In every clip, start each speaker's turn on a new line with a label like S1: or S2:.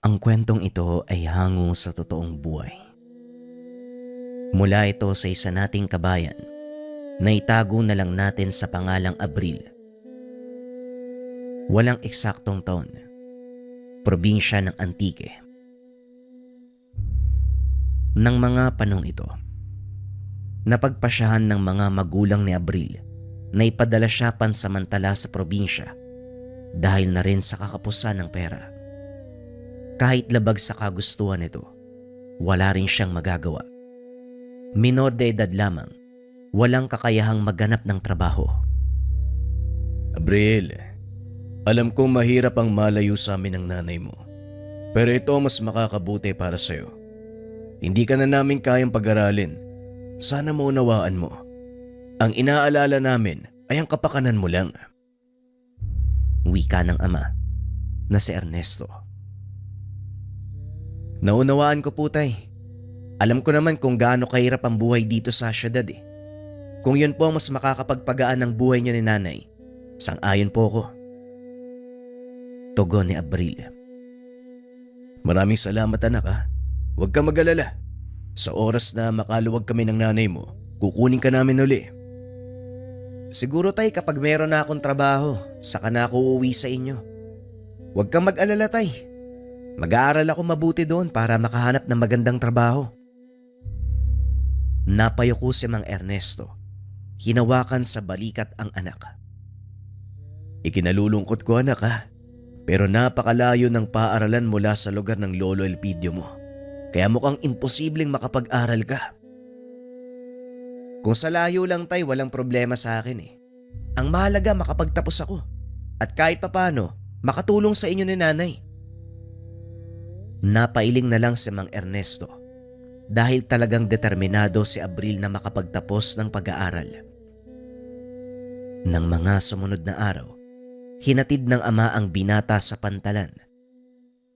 S1: Ang kwentong ito ay hango sa totoong buhay. Mula ito sa isa nating kabayan na itago na lang natin sa pangalang Abril. Walang eksaktong taon. Probinsya ng Antique. Nang mga panong ito, napagpasyahan ng mga magulang ni Abril na ipadala siya pansamantala sa probinsya dahil na rin sa kakapusan ng pera. Kahit labag sa kagustuhan nito, wala rin siyang magagawa. Minor de edad lamang, walang kakayahang maghanap ng trabaho.
S2: Abril, alam kong mahirap ang malayo sa amin ng nanay mo. Pero ito mas makakabuti para sa'yo. Hindi ka na namin kayang pag-aralin. Sana maunawaan mo. Ang inaalala namin ay ang kapakanan mo lang.
S1: Wika ng ama na si Ernesto.
S2: Naunawaan ko po, tay. Alam ko naman kung gaano kahirap ang buhay dito sa syudad eh. Kung yun po ang mas makakapagpagaan ng buhay niyo ni nanay, sang-ayon po ako.
S1: Tugon ni Abril.
S2: Maraming salamat anak ha. Huwag ka mag-alala. Sa oras na makaluwag kami ng nanay mo, kukunin ka namin uli.
S1: Siguro tay kapag meron na akong trabaho, saka na ako uuwi sa inyo.
S2: Huwag kang mag-alala tay. Mag-aaral ako mabuti doon para makahanap ng magandang trabaho.
S1: Napayuko si Mang Ernesto. Hinawakan sa balikat ang anak.
S2: Ikinalulungkot ko anak ha. Pero napakalayo ng paaralan mula sa lugar ng Lolo Elpidio mo. Kaya mukhang imposibleng makapag-aral ka.
S1: Kung sa layo lang tay, walang problema sa akin eh. Ang mahalaga makapagtapos ako. At kahit papano, makatulong sa inyo ni nanay. Napailing na lang si Mang Ernesto dahil talagang determinado si Abril na makapagtapos ng pag-aaral. Nang mga sumunod na araw, hinatid ng ama ang binata sa pantalan.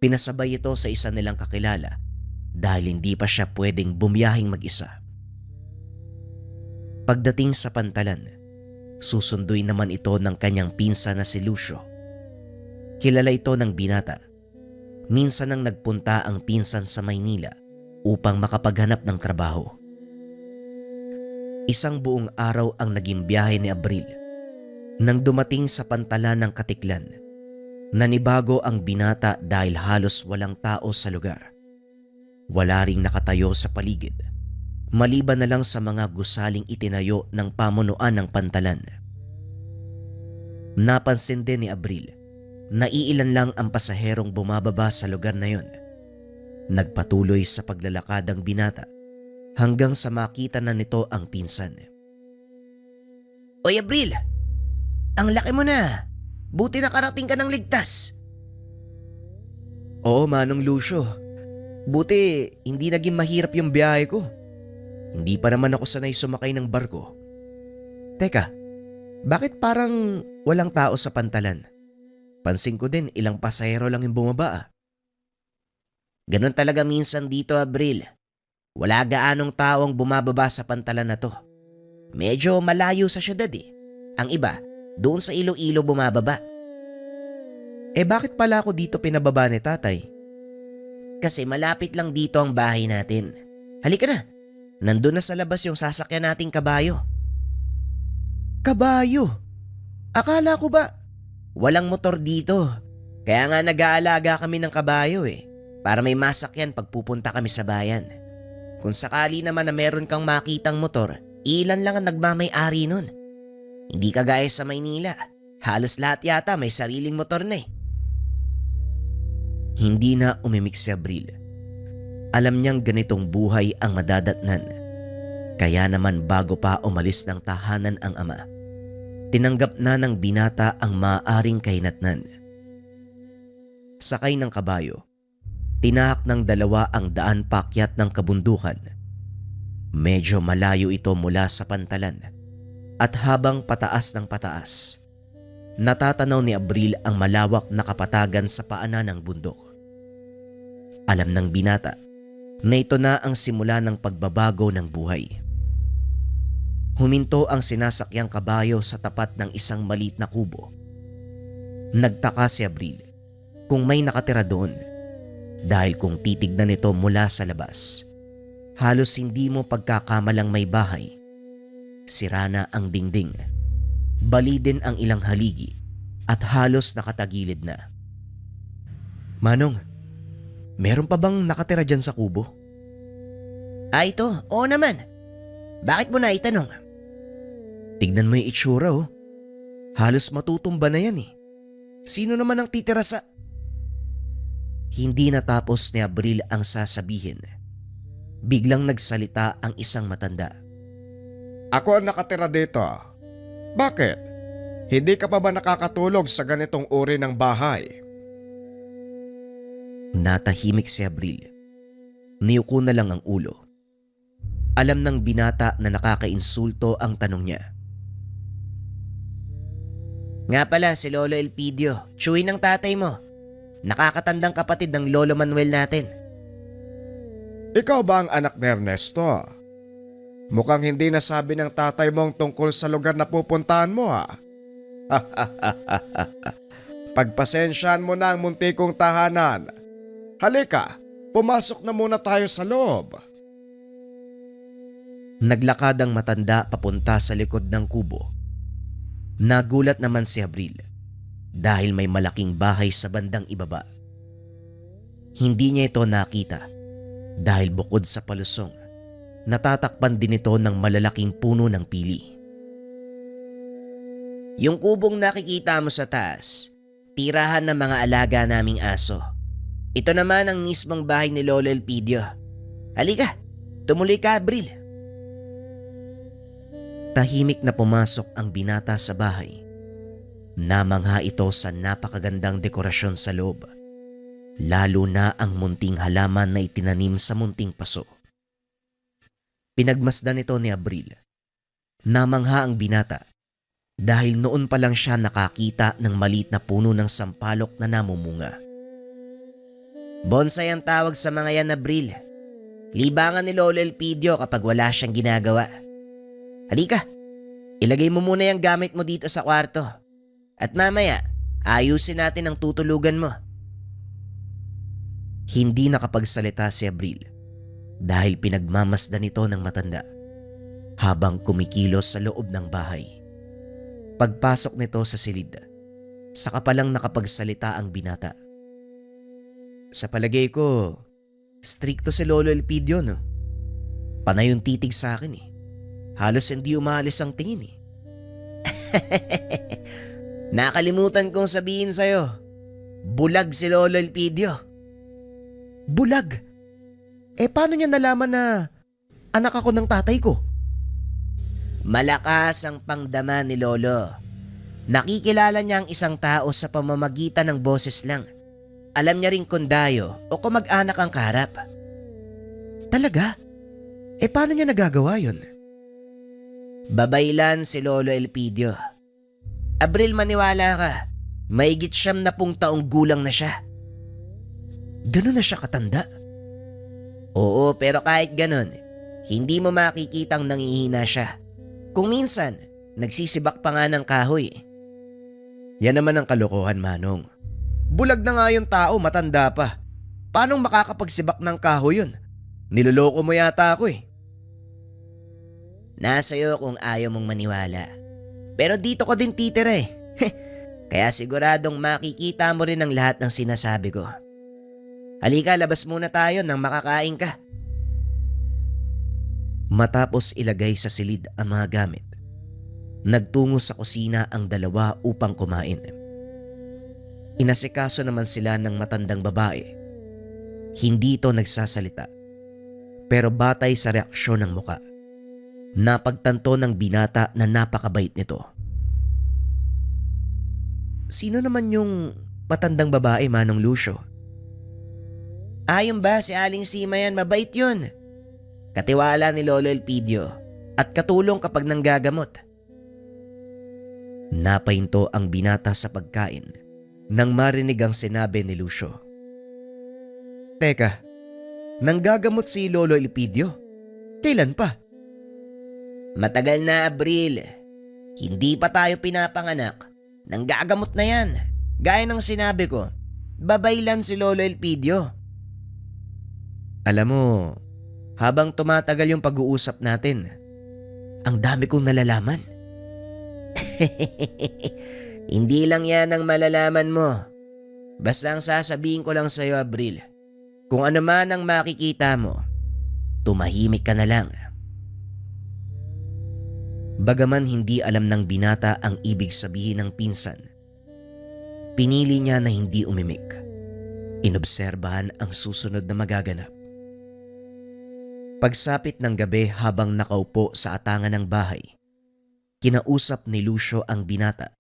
S1: Pinasabay ito sa isa nilang kakilala dahil hindi pa siya pwedeng bumiyahing mag-isa. Pagdating sa pantalan, susunduin naman ito ng kanyang pinsan na si Lucio. Kilala ito ng binata. Minsan nang nagpunta ang pinsan sa Maynila upang makapaghanap ng trabaho. Isang buong araw ang naging biyahe ni Abril. Nang dumating sa pantalan ng Katiklan, nanibago ang binata dahil halos walang tao sa lugar. Wala ring nakatayo sa paligid, maliban na lang sa mga gusaling itinayo ng pamunuan ng pantalan. Napansin din ni Abril na iilan lang ang pasaherong bumababa sa lugar na yon. Nagpatuloy sa paglalakad ang binata hanggang sa makita na nito ang pinsan.
S3: Oy Abril, ang laki mo na. Buti nakarating ka ng ligtas.
S2: Oo Manong Lucio. Buti hindi naging mahirap yung biyahe ko. Hindi pa naman ako sanay sumakay ng barko.
S1: Teka, bakit parang walang tao sa pantalan? Pansin ko din ilang pasahero lang yung bumaba.
S3: Ganon talaga minsan dito Abril. Wala gaanong taong bumababa sa pantalan na to. Medyo malayo sa syudad eh. Ang iba, doon sa Iloilo bumababa.
S1: Bakit pala ako dito pinababa ni tatay?
S3: Kasi malapit lang dito ang bahay natin. Halika na. Nandun na sa labas yung sasakyan nating kabayo.
S1: Kabayo? Akala ko ba?
S3: Walang motor dito. Kaya nga nag-aalaga kami ng kabayo eh. Para may masakyan pag pupunta kami sa bayan. Kung sakali naman na meron kang makitang motor, ilan lang ang nagmamay-ari nun. Hindi kagaya sa Maynila. Halos lahat yata may sariling motor na eh.
S1: Hindi na umimik si Abril. Alam niyang ganitong buhay ang madadatnan. Kaya naman bago pa umalis ng tahanan ang ama, tinanggap na ng binata ang maaaring kahinatnan. Sakay ng kabayo, tinahak ng dalawa ang daan paakyat ng kabundukan. Medyo malayo ito mula sa pantalan at habang pataas ng pataas, natatanaw ni Abril ang malawak na kapatagan sa paanan ng bundok. Alam ng binata na ito na ang simula ng pagbabago ng buhay. Huminto ang sinasakyang kabayo sa tapat ng isang maliit na kubo. Nagtaka si Abril kung may nakatira doon. Dahil kung titignan ito mula sa labas, halos hindi mo pagkakamalang may bahay. Sira na ang dingding, bali din ang ilang haligi at halos nakatagilid na. Manong, meron pa bang nakatira dyan sa kubo?
S3: Ito, oo naman. Bakit mo na itanong?
S1: Tignan mo yung itsura oh. Halos matutumba na yan eh. Sino naman ang titira sa... Hindi natapos ni Abril ang sasabihin. Biglang nagsalita ang isang matanda.
S2: Ako ang nakatira dito. Bakit? Hindi ka pa ba nakakatulog sa ganitong uri ng bahay?
S1: Natahimik si Abril. Niyuko na lang ang ulo. Alam ng binata na nakakainsulto ang tanong niya.
S3: Nga pala si Lolo Elpidio, tsuhin ng tatay mo. Nakakatandang kapatid ng Lolo Manuel natin.
S2: Ikaw ba ang anak ni Ernesto? Mukhang hindi nasabi ng tatay mong tungkol sa lugar na pupuntahan mo Pagpasensyahan mo na ang muntikong tahanan. Halika, pumasok na muna tayo sa loob.
S1: Naglakad ang matanda papunta sa likod ng kubo. Nagulat naman si Abril dahil may malaking bahay sa bandang ibaba. Hindi niya ito nakita dahil bukod sa palusong, natatakpan din ito ng malalaking puno ng pili.
S3: Yung kubong nakikita mo sa taas, tirahan ng mga alaga naming aso. Ito naman ang mismong bahay ni Lolo Elpidio. Halika, tumuloy ka, Abril.
S1: Tahimik na pumasok ang binata sa bahay. Namangha ito sa napakagandang dekorasyon sa loob. Lalo na ang munting halaman na itinanim sa munting paso. Pinagmasdan ito ni Abril. Namangha ang binata dahil noon pa lang siya nakakita ng maliit na puno ng sampalok na namumunga.
S3: Bonsai ang tawag sa mga yan, Abril. Libangan ni Lolo Elpidio kapag wala siyang ginagawa. Halika, ilagay mo muna yung gamit mo dito sa kwarto. At mamaya, ayusin natin ang tutulugan mo.
S1: Hindi nakapagsalita si Abril dahil pinagmamasdan ito ng matanda habang kumikilos sa loob ng bahay. Pagpasok nito sa silid, saka palang nakapagsalita ang binata. Sa palagay ko, strikto si Lolo Elpidio no? Panay yung titig sa akin eh. Halos hindi umalis ang tingin eh.
S3: Nakalimutan kong sabihin sa'yo, bulag si Lolo Elpidio.
S1: Bulag? Paano niya nalaman na anak ako ng tatay ko?
S3: Malakas ang pangdama ni Lolo. Nakikilala niya ang isang tao sa pamamagitan ng boses lang. Alam niya rin kung dayo o kung mag-anak ang kaharap.
S1: Talaga? Paano niya nagagawa yun?
S3: Babaylan si Lolo Elpidio. Abril, maniwala ka. Mahigit 70 taong gulang na siya.
S1: Ganun na siya katanda?
S3: Oo, pero kahit ganun, hindi mo makikitang nangihina siya. Kung minsan, nagsisibak pa nga ng kahoy.
S1: Yan naman ang kalokohan, Manong. Bulag na nga yung tao, matanda pa. Paano makakapagsibak ng kahoy yun? Niloloko mo yata ako eh.
S3: Nasa iyo kung ayaw mong maniwala. Pero dito ko din titira eh. Kaya siguradong makikita mo rin ang lahat ng sinasabi ko. Halika, labas muna tayo nang makakain ka.
S1: Matapos ilagay sa silid ang mga gamit, nagtungo sa kusina ang dalawa upang kumain. Inasikaso naman sila ng matandang babae. Hindi ito nagsasalita, pero batay sa reaksyon ng muka, napagtanto ng binata na napakabait nito. Sino naman yung matandang babae, Manong Lucio?
S3: Ayon ba si Aling Sima yan, mabait yun. Katiwala ni Lolo Elpidio at katulong kapag nanggagamot.
S1: Napahinto ang binata sa pagkain nang marinig ang sinabi ni Lucio. Teka, nanggagamot si Lolo Elpidio? Kailan pa?
S3: Matagal na, Abril. Hindi pa tayo pinapanganak. Nanggagamot na yan. Gaya ng sinabi ko, babaylan si Lolo Elpidio. Alam mo, habang tumatagal yung pag-uusap natin, ang dami kong nalalaman. Hindi lang yan ang malalaman mo. Basta ang sasabihin ko lang sa'yo, Abril, kung ano man ang makikita mo, tumahimik ka na lang. Bagaman hindi alam ng binata ang ibig sabihin ng pinsan, pinili niya na hindi umimik. Inobserbahan ang susunod na magaganap. Pagsapit ng gabi habang nakaupo sa atangan ng bahay, kinausap ni Lucio ang binata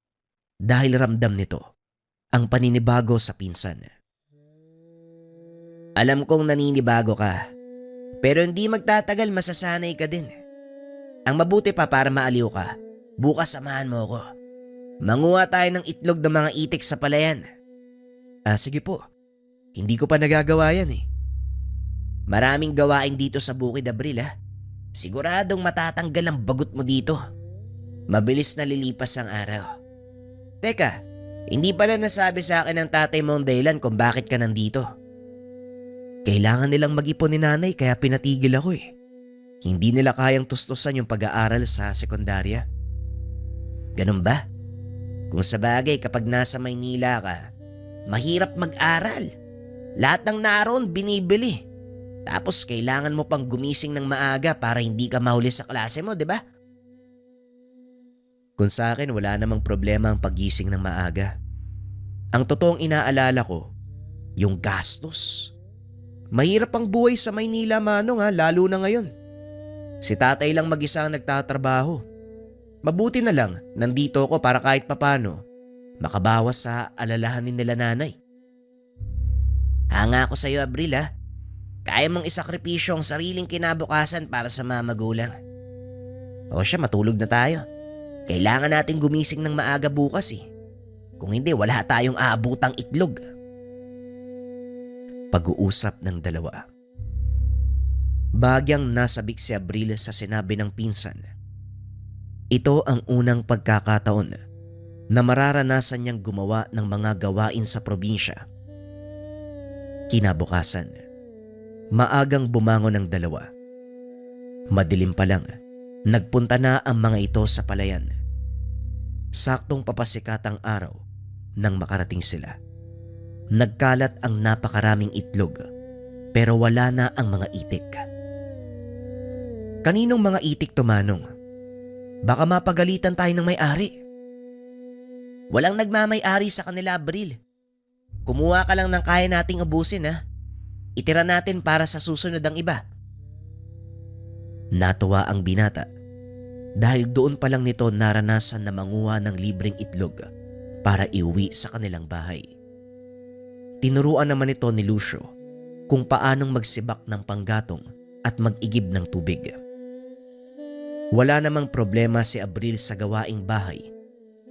S3: dahil ramdam nito ang paninibago sa pinsan. Alam kong naninibago ka, pero hindi magtatagal masasanay ka din. Ang mabuti pa para maaliw ka, bukas samahan mo ako. Manguha tayo ng itlog ng mga itik sa palayan. Sige po. Hindi ko pa nagagawa yan eh. Maraming gawain dito sa bukid, Abril ha. Siguradong matatanggal ang bagot mo dito. Mabilis na lilipas ang araw. Teka, hindi pala nasabi sa akin ng tatay mo ang dahilan kung bakit ka nandito. Kailangan nilang mag-ipon ni nanay kaya pinatigil ako eh. Hindi nila kayang tustusan yung pag-aaral sa sekundarya. Ganun ba? Kung sa bagay kapag nasa Maynila ka, mahirap mag-aral. Lahat ng naroon binibili. Tapos kailangan mo pang gumising ng maaga para hindi ka mahuli sa klase mo, di ba? Kung sa akin wala namang problema ang paggising ng maaga. Ang totoong inaalala ko, yung gastos. Mahirap ang buhay sa Maynila, Manong lalo na ngayon. Si tatay lang mag-isa ang nagtatrabaho. Mabuti na lang, nandito ako para kahit papano makabawas sa alalahanin nila nanay. Hanga ako sa iyo, Abril ha. Kaya mong isakripisyo ang sariling kinabukasan para sa mga magulang. O siya, matulog na tayo. Kailangan natin gumising ng maaga bukas eh. Kung hindi, wala tayong aabutang itlog. Pag-uusap ng dalawa. Bagyang nasabik si Abril sa sinabi ng pinsan. Ito ang unang pagkakataon na mararanasan niyang gumawa ng mga gawain sa probinsya. Kinabukasan, maagang bumangon ang dalawa. Madilim pa lang, nagpunta na ang mga ito sa palayan. Saktong papasikat ang araw nang makarating sila. Nagkalat ang napakaraming itlog pero wala na ang mga itik. Kaninong mga itik to, Manong? Baka mapagalitan tayo ng may-ari. Walang nagmamay-ari sa kanila, Abril. Kumuha ka lang ng kaya nating ubusin ha. Itira natin para sa susunod ang iba. Natuwa ang binata dahil doon pa lang nito naranasan na manguha ng libreng itlog para iuwi sa kanilang bahay. Tinuruan naman ito ni Lucio kung paanong magsibak ng panggatong at mag-igib ng tubig. Wala namang problema si Abril sa gawaing bahay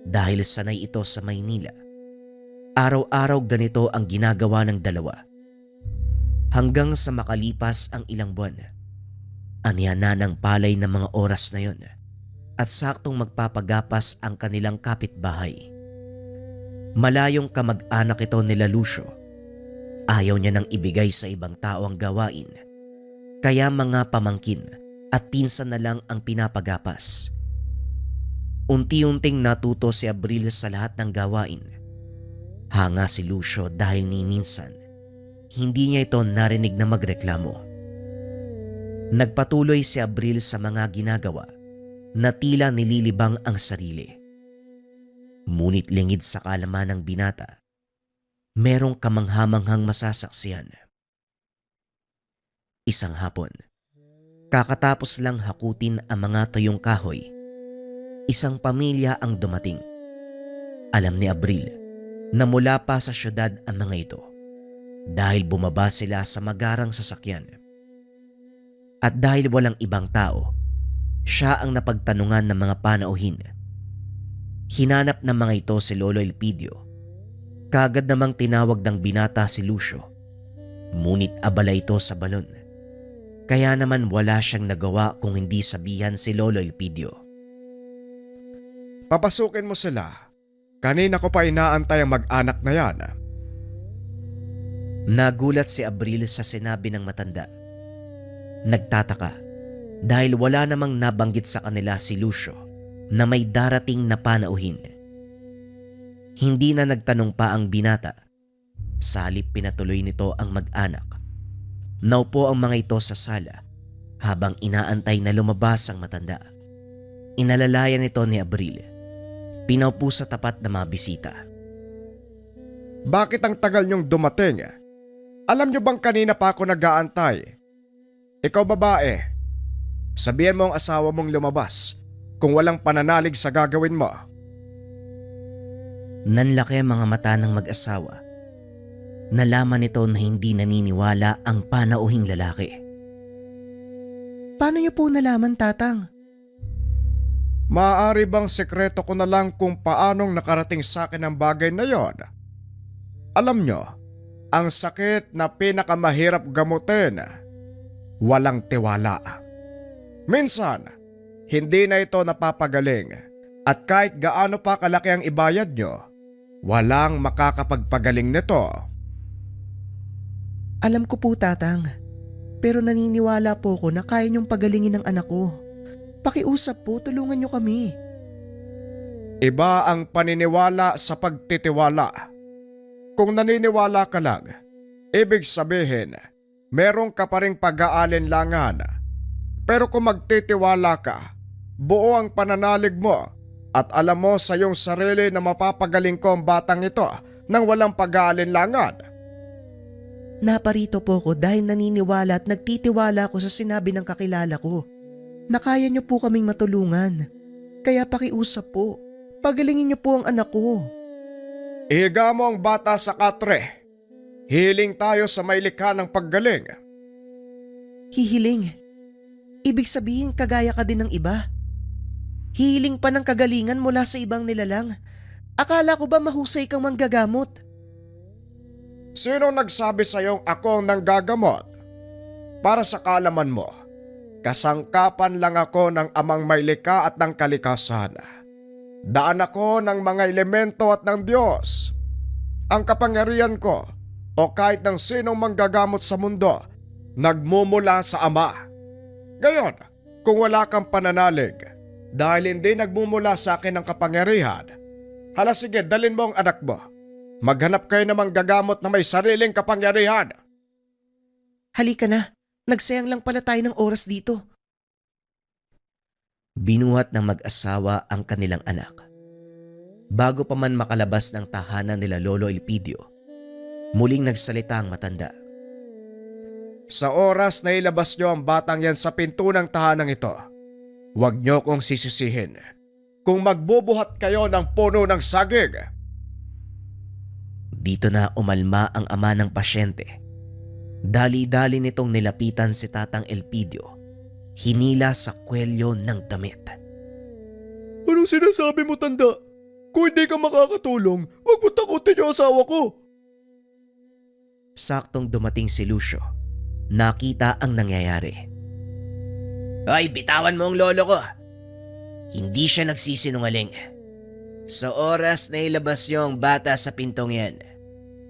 S3: dahil sanay ito sa Maynila. Araw-araw ganito ang ginagawa ng dalawa. Hanggang sa makalipas ang ilang buwan, aniya na ng palay ng mga oras na yon at saktong magpapagapas ang kanilang kapitbahay. Malayong kamag-anak ito nila Lucio. Ayaw niya nang ibigay sa ibang tao ang gawain, kaya mga pamangkin at pinsan na lang ang pinapagapas. Unti-unting natuto si Abril sa lahat ng gawain. Hanga si Lucio dahil ni minsan, hindi niya ito narinig na magreklamo. Nagpatuloy si Abril sa mga ginagawa na tila nililibang ang sarili. Ngunit lingid sa kalaman ng binata, merong kamanghamanghang masasaksihan. Isang hapon, kakatapos lang hakutin ang mga tuyong kahoy, isang pamilya ang dumating. Alam ni Abril na mula pa sa syudad ang mga ito dahil bumaba sila sa magarang sasakyan. At dahil walang ibang tao, siya ang napagtanungan ng mga panauhin. Hinanap ng mga ito si Lolo Elpidio. Kagad namang tinawag ng binata si Lucio. Ngunit abala ito sa balon. Kaya naman wala siyang nagawa kung hindi sabihan si Lolo Elpidio.
S2: Papasukin mo sila. Kanina ko pa inaantay ang mag-anak na yan.
S1: Nagulat si Abril sa sinabi ng matanda. Nagtataka dahil wala namang nabanggit sa kanila si Lucio na may darating na panauhin. Hindi na nagtanong pa ang binata. Sa halip pinatuloy nito ang mag-anak. Naupo ang mga ito sa sala habang inaantay na lumabas ang matanda. Inalalayan ito ni Abril. Pinaupo sa tapat na mga bisita.
S4: Bakit ang tagal niyong dumating? Alam niyo bang kanina pa ako nag-aantay? Ikaw babae, sabihan mo ang asawa mong lumabas kung walang pananalig sa gagawin mo.
S1: Nanlaki ang mga mata ng mag-asawa. Nalaman nito na hindi naniniwala ang panauhing lalaki. Paano niyo po nalaman, Tatang?
S4: Maaari bang sekreto ko na lang kung paanong nakarating sa akin ang bagay na yon? Alam nyo, ang sakit na pinakamahirap gamutin, walang tiwala. Minsan, hindi na ito napapagaling at kahit gaano pa kalaki ang ibayad nyo, walang makakapagpagaling nito.
S1: Alam ko po, Tatang. Pero naniniwala po ako na kaya niyong pagalingin ang anak ko. Pakiusap po, tulungan niyo kami.
S4: Iba ang paniniwala sa pagtitiwala. Kung naniniwala ka lang, ibig sabihin, meron ka pa ring pag-aalinlangan. Pero kung magtitiwala ka, buo ang pananalig mo at alam mo sa iyong sarili na mapapagaling ko ang batang ito nang walang pag-aalinlangan.
S1: Naparito po ako dahil naniniwala at nagtitiwala ako sa sinabi ng kakilala ko na kaya niyo po kaming matulungan. Kaya pakiusap po, pagalingin niyo po ang anak ko.
S4: Ihiga mo ang bata sa katre. Hiling tayo sa may likha ng paggaling.
S1: Hihiling? Ibig sabihin kagaya ka din ng iba? Hihiling pa ng kagalingan mula sa ibang nilalang? Akala ko ba mahusay kang manggagamot?
S4: Sino nagsabi sa iyong ako ang nanggagamot? Para sa kalaman mo, kasangkapan lang ako ng amang may likha at ng kalikasan. Daan ako ng mga elemento at ng Diyos. Ang kapangyarihan ko o kahit ng sinong manggagamot sa mundo, nagmumula sa Ama. Gayon, kung wala kang pananalig, dahil hindi nagmumula sa akin ang kapangyarihan, hala sige, dalin mo ang anak mo. Maghanap kayo ng manggagamot na may sariling kapangyarihan.
S1: Halika na, nagsayang lang pala tayo ng oras dito. Binuhat ng mag-asawa ang kanilang anak. Bago pa man makalabas ng tahanan nila Lolo Elpidio, muling nagsalita ang matanda.
S4: Sa oras na ilabas nyo ang batang yan sa pinto ng tahanang ito, huwag nyo kong sisisihin kung magbubuhat kayo ng puno ng saging.
S1: Dito na umalma ang ama ng pasyente. Dali-dali nitong nilapitan si Tatang Elpidio. Hinila sa kwelyo ng damit.
S4: Anong sinasabi mo, tanda? Kung hindi ka makakatulong, huwag mo takutin yung asawa ko.
S1: Saktong dumating si Lucio. Nakita ang nangyayari.
S3: Hoy, bitawan mo ang lolo ko. Hindi siya nagsisinungaling. Sa oras na ilabas niyo ang bata sa pintong yan,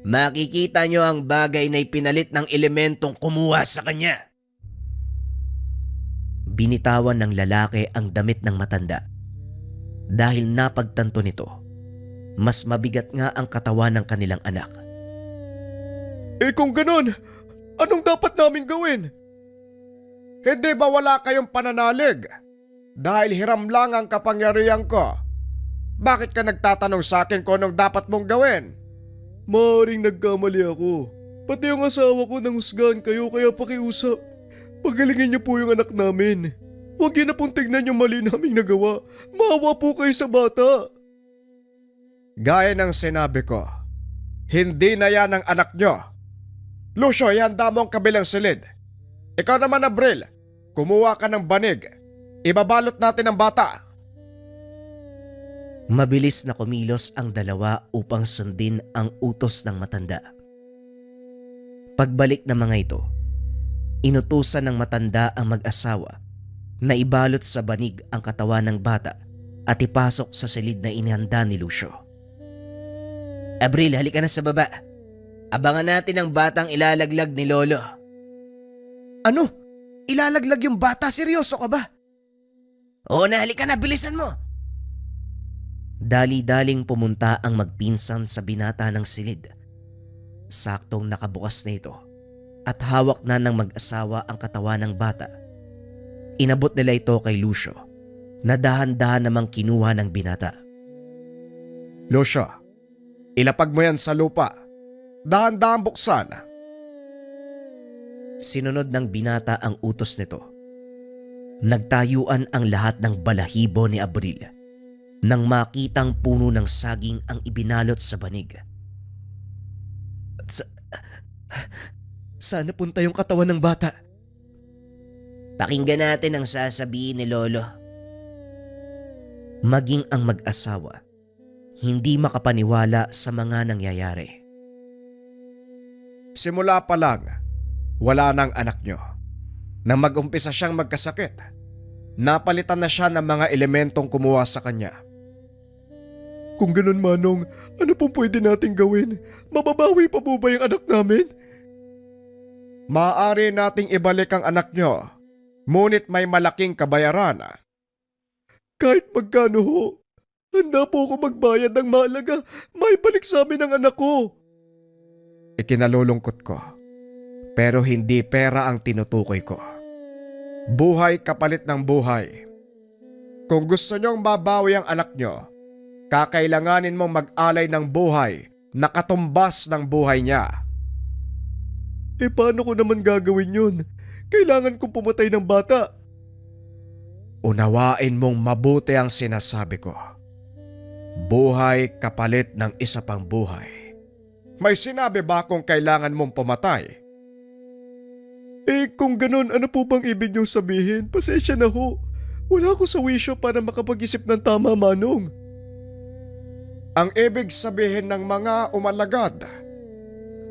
S3: makikita niyo ang bagay na ipinalit ng elementong kumuha sa kanya.
S1: Binitawan ng lalaki ang damit ng matanda. Dahil napagtanto nito, mas mabigat nga ang katawan ng kanilang anak.
S4: Kung ganon, anong dapat namin gawin? Hindi ba wala kayong pananalig? Dahil hiram lang ang kapangyarihan ko. Bakit ka nagtatanong sa akin kung anong dapat mong gawin? Maaring nagkamali ako. Pati yung asawa ko nanghusgahan kayo kaya pakiusap. Pagalingin niyo po yung anak namin. Huwag yun na pong tignan yung mali naming nagawa. Maawa po kayo sa bata. Gaya ng sinabi ko, hindi na yan ang anak nyo. Lucio, ihanda mo ang kabilang silid. Ikaw naman, Abril, kumuha ka ng banig. Ibabalot natin ang bata.
S1: Mabilis na kumilos ang dalawa upang sundin ang utos ng matanda. Pagbalik ng mga ito, inutusan ng matanda ang mag-asawa na ibalot sa banig ang katawan ng bata at ipasok sa silid na inihanda ni Lucio.
S3: Abril, halika na sa baba. Abangan natin ang batang ilalaglag ni Lolo.
S4: Ano?
S3: ilalaglag yung bata? Seryoso ka ba? Oo na, halika na, bilisan mo.
S1: Dali-daling pumunta ang magpinsan sa binata ng silid. Saktong nakabukas na ito at hawak na ng mag-asawa ang katawan ng bata. Inabot nila ito kay Lucio na dahan-dahan namang kinuha ng binata.
S4: Lucio, ilapag mo yan sa lupa. Dahan-dahan buksan.
S1: Sinunod ng binata ang utos nito. Nagtayuan ang lahat ng balahibo ni Abril nang makitang puno ng saging ang ibinalot sa banig. Saan napunta yung katawan ng bata?
S3: Pakinggan natin ang sasabihin ni Lolo.
S1: Maging ang mag-asawa, hindi makapaniwala sa mga nangyayari.
S4: Simula pa lang, wala nang anak nyo. Nang mag-umpisa siyang magkasakit, napalitan na siya ng mga elementong kumuha sa kanya. Kung ganun, Manong, ano pong pwede nating gawin? Mababawi pa po ba yung anak namin? Maaari nating ibalik ang anak nyo, ngunit may malaking kabayaran. Kahit magkano ho, handa po ako magbayad ng mahalaga, may balik sa amin ang anak ko. Ikinalulungkot ko, pero hindi pera ang tinutukoy ko. Buhay kapalit ng buhay. Kung gusto nyong mabawi ang anak nyo, kakailanganin mong mag-alay ng buhay na katumbas ng buhay niya. Paano ko naman gagawin yun? Kailangan kong pumatay ng bata. Unawain mong mabuti ang sinasabi ko. Buhay kapalit ng isa pang buhay. May sinabi ba kung kailangan mong pumatay? Kung ganun, ano po bang ibig niyong sabihin? Pasensya na ho. Wala ako sa wisyo para makapag-isip ng tama, Manong. Ang ibig sabihin ng mga umalagad,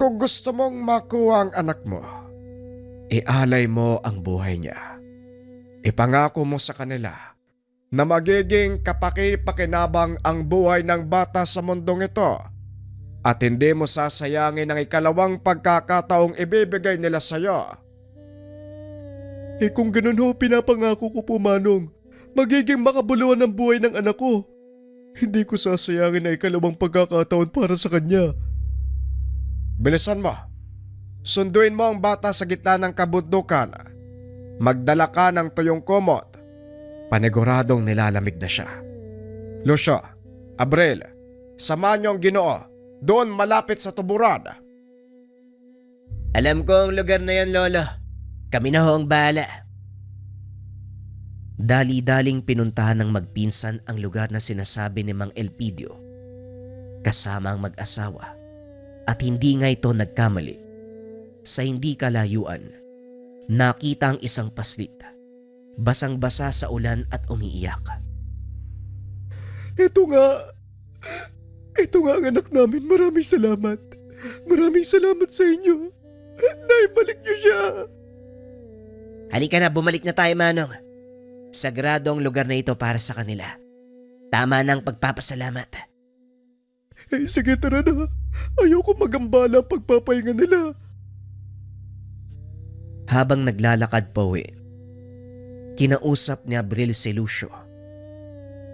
S4: kung gusto mong makuha ang anak mo, ialay mo ang buhay niya. Ipangako mo sa kanila na magiging kapaki-pakinabang ang buhay ng bata sa mundong ito at hindi mo sasayangin ang ikalawang pagkakataong ibibigay nila sa iyo. Kung ganun ho, pinapangako ko po, Manong, magiging makabuluhan ang buhay ng anak ko. Hindi ko sasayangin ang ikalawang pagkakataon para sa kanya. Bilisan mo. Sunduin mo ang bata sa gitna ng kabundukan. Magdala ka ng tuyong kumot. Paniguradong nilalamig na siya. Lucio, Abril, samahan niyo ang Ginoo. Doon malapit sa tuburan.
S3: Alam ko ang lugar na yan, Lolo. Kami na ho ang bahala.
S1: Dali-daling pinuntahan ng magpinsan ang lugar na sinasabi ni Mang Elpidio. Kasama ang mag-asawa. At hindi nga ito nagkamali. Sa hindi kalayuan, nakita ang isang paslit. Basang-basa sa ulan at umiiyak.
S4: Ito nga ang anak namin. Maraming salamat. Maraming salamat sa inyo. Naibalik niyo siya.
S3: Halika na, bumalik na tayo, Manong. Sagrado ang lugar na ito para sa kanila. Tama na ang pagpapasalamat.
S4: Sige, tara na. Ayoko magambala ang pagpapahinga nila.
S1: Habang naglalakad pa uwi, kinausap ni Abril si Lucio.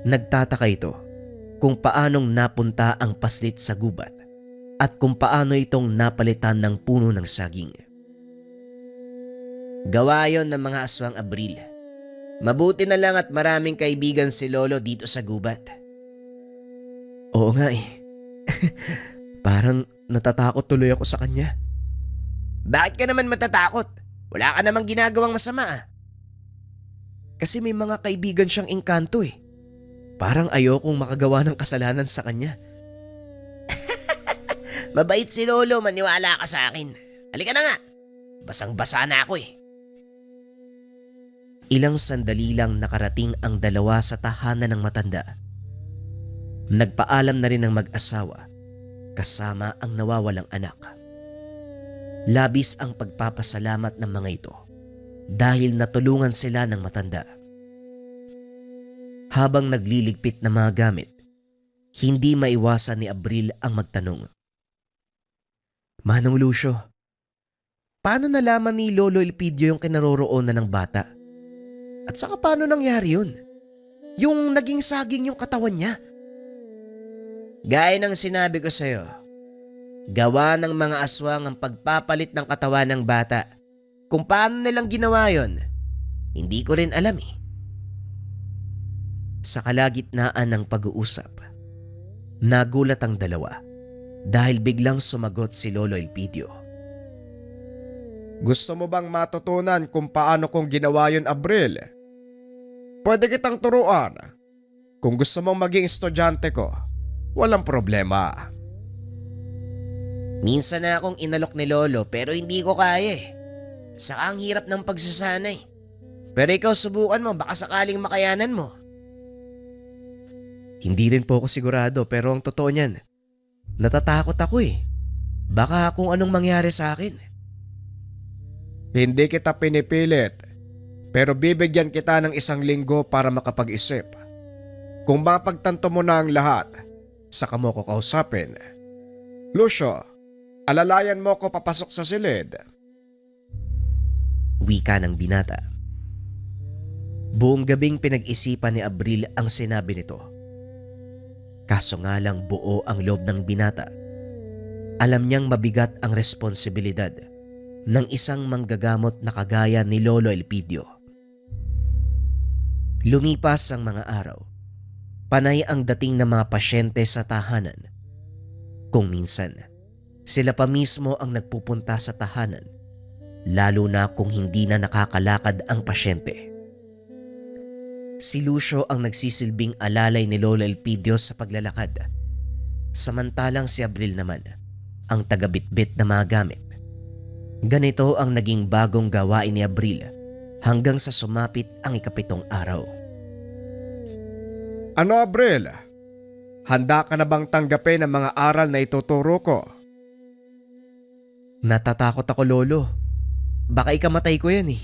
S1: Nagtataka ito kung paanong napunta ang paslit sa gubat at kung paano itong napalitan ng puno ng saging.
S3: Gawa yon ng mga aswang, Abril. Mabuti na lang at maraming kaibigan si Lolo dito sa gubat.
S1: Oo nga eh. Parang natatakot tuloy ako sa kanya.
S3: Bakit ka naman matatakot? Wala ka namang ginagawang masama ah.
S1: Kasi may mga kaibigan siyang engkanto eh. Parang ayokong makagawa ng kasalanan sa kanya.
S3: Mabait si Lolo, maniwala ka sa akin. Halika na nga. Basang-basa na ako eh.
S1: Ilang sandali lang nakarating ang dalawa sa tahanan ng matanda. Nagpaalam na rin ang mag-asawa kasama ang nawawalang anak. Labis ang pagpapasalamat ng mga ito dahil natulungan sila ng matanda. Habang nagliligpit ng mga gamit, hindi maiwasan ni Abril ang magtanong. Manong Lucio,
S3: Paano nalaman ni Lolo Elpidio yung kinaroroonan ng bata? At saka paano nangyari yun? Yung naging saging yung katawan niya? Gaya ng sinabi ko sa'yo, gawa ng mga aswang ang pagpapalit ng katawan ng bata. Kung paano nilang ginawa yon, hindi ko rin alam eh. Sa kalagitnaan ng pag-uusap, nagulat ang dalawa dahil biglang sumagot si Lolo Elpidio.
S4: Gusto mo bang matutunan kung paano kong ginawa yun, Abril? Pwede kitang turuan. Kung gusto mong maging estudyante ko, walang problema.
S3: Minsan na akong inalok ni Lolo pero hindi ko kaya eh. Saka ang hirap ng pagsasanay. Pero ikaw subukan mo, baka sakaling makayanan mo.
S1: Hindi rin po ako sigurado pero ang totoo niyan, natatakot ako eh. Baka kung anong mangyari sa akin.
S4: Hindi kita pinipilit, pero bibigyan kita ng 1 linggo para makapag-isip. Kung mapagtanto mo na ang lahat, saka mo ko kausapin. Lucio, alalayan mo ko papasok sa silid.
S1: Wika ng binata. Buong gabing pinag-isipan ni Abril ang sinabi nito. Kaso nga lang buo ang loob ng binata. Alam niyang mabigat ang responsibilidad ng isang manggagamot na kagaya ni Lolo Elpidio. Lumipas ang mga araw. Panay ang dating ng mga pasyente sa tahanan. Kung minsan, sila pa mismo ang nagpupunta sa tahanan, lalo na kung hindi na nakakalakad ang pasyente. Si Lucio ang nagsisilbing alalay ni Lolo Elpidio sa paglalakad, samantalang si Abril naman ang tagabitbit na mga gamit. Ganito ang naging bagong gawain ni Abril hanggang sa sumapit ang 7th araw.
S4: Ano, Abril? Handa ka na bang tanggapin ang mga aral na ituturo ko?
S1: Natatakot ako, Lolo. Baka ikamatay ko yan eh.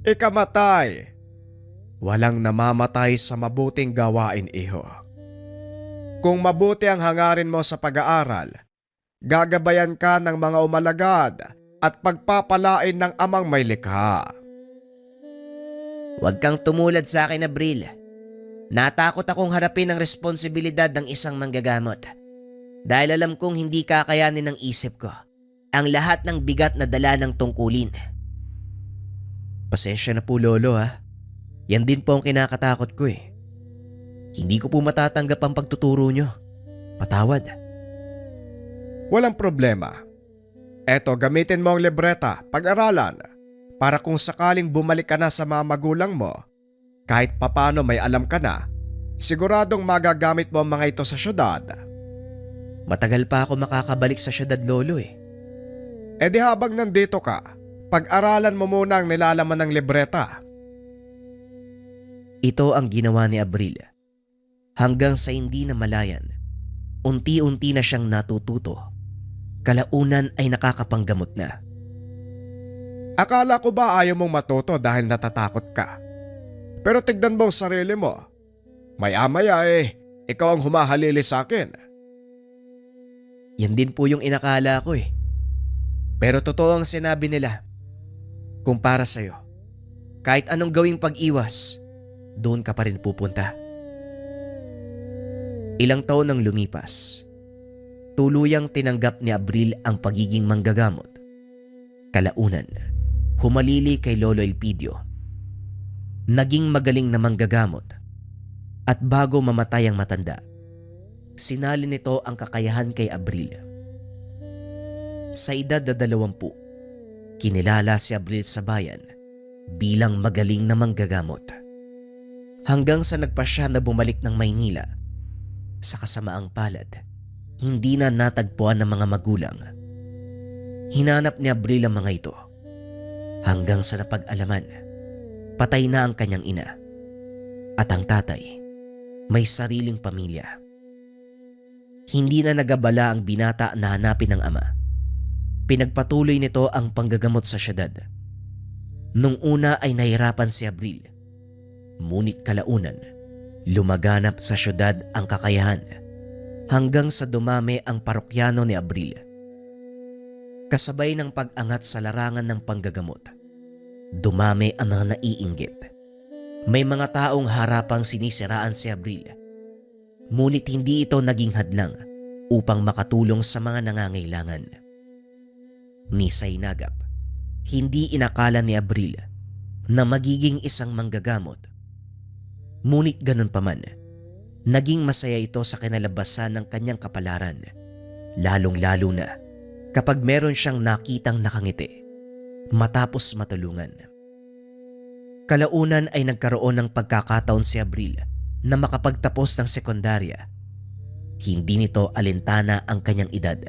S4: Ikamatay. Walang namamatay sa mabuting gawain, iho. Kung mabuti ang hangarin mo sa pag-aaral, gagabayan ka ng mga umalagad at pagpapalain ng amang may likha.
S3: Huwag kang tumulad sa akin, Abril. Natakot akong harapin ang responsibilidad ng isang manggagamot. Dahil alam kong hindi kakayanin ng isip ko ang lahat ng bigat na dala ng tungkulin.
S1: Pasensya na po, Lolo ha. Yan din po ang kinakatakot ko eh. Hindi ko po matatanggap ang pagtuturo nyo. Patawad.
S4: Walang problema. Eto, gamitin mo ang libreta, pag-aralan, para kung sakaling bumalik ka na sa mga magulang mo, kahit papano may alam ka na, siguradong magagamit mo ang mga ito sa syudad.
S1: Matagal pa ako makakabalik sa syudad, Lolo eh.
S4: E di habang nandito ka, pag-aralan mo muna ang nilalaman ng libreta.
S1: Ito ang ginawa ni Abril. Hanggang sa hindi na malayan, unti-unti na siyang natututo. Kalaunan ay nakakapanggamot na.
S4: Akala ko ba ayaw mong matuto dahil natatakot ka? Pero tignan mo ang sarili mo. Maya-maya ikaw ang humahalili sa akin.
S1: Yan din po yung inakala ko eh. Pero totoo ang sinabi nila. Kung para sa'yo, kahit anong gawing pag-iwas, doon ka pa rin pupunta. Ilang taon nang lumipas, tuluyang tinanggap ni Abril ang pagiging manggagamot. Kalaunan, humalili kay Lolo Elpidio. Naging magaling na manggagamot at bago mamatay ang matanda, sinalin nito ang kakayahan kay Abril. Sa edad na 20, kinilala si Abril sa bayan bilang magaling na manggagamot. Hanggang sa nagpasya na bumalik ng Maynila. Sa kasamaang palad, hindi na natagpuan ng mga magulang. Hinanap ni Abril ang mga ito. Hanggang sa napag-alaman, patay na ang kanyang ina. At ang tatay, may sariling pamilya. Hindi na nagabala ang binata na hanapin ng ama. Pinagpatuloy nito ang panggagamot sa syudad. Nung una ay nahirapan si Abril. Ngunit kalaunan, lumaganap sa syudad ang kakayahan hanggang sa dumami ang parokyano ni Abril. Kasabay ng pag-angat sa larangan ng panggagamot, dumami ang mga naiinggit. May mga taong harapang sinisiraan si Abril, ngunit hindi ito naging hadlang upang makatulong sa mga nangangailangan. Ni Sainagap, hindi inakala ni Abril na magiging isang manggagamot. Ngunit ganun pa man, naging masaya ito sa kinalabasan ng kanyang kapalaran, lalong-lalo na kapag meron siyang nakitang nakangiti matapos matulungan. Kalaunan ay nagkaroon ng pagkakataon si Abril na makapagtapos ng sekundarya. Hindi nito alintana ang kanyang edad.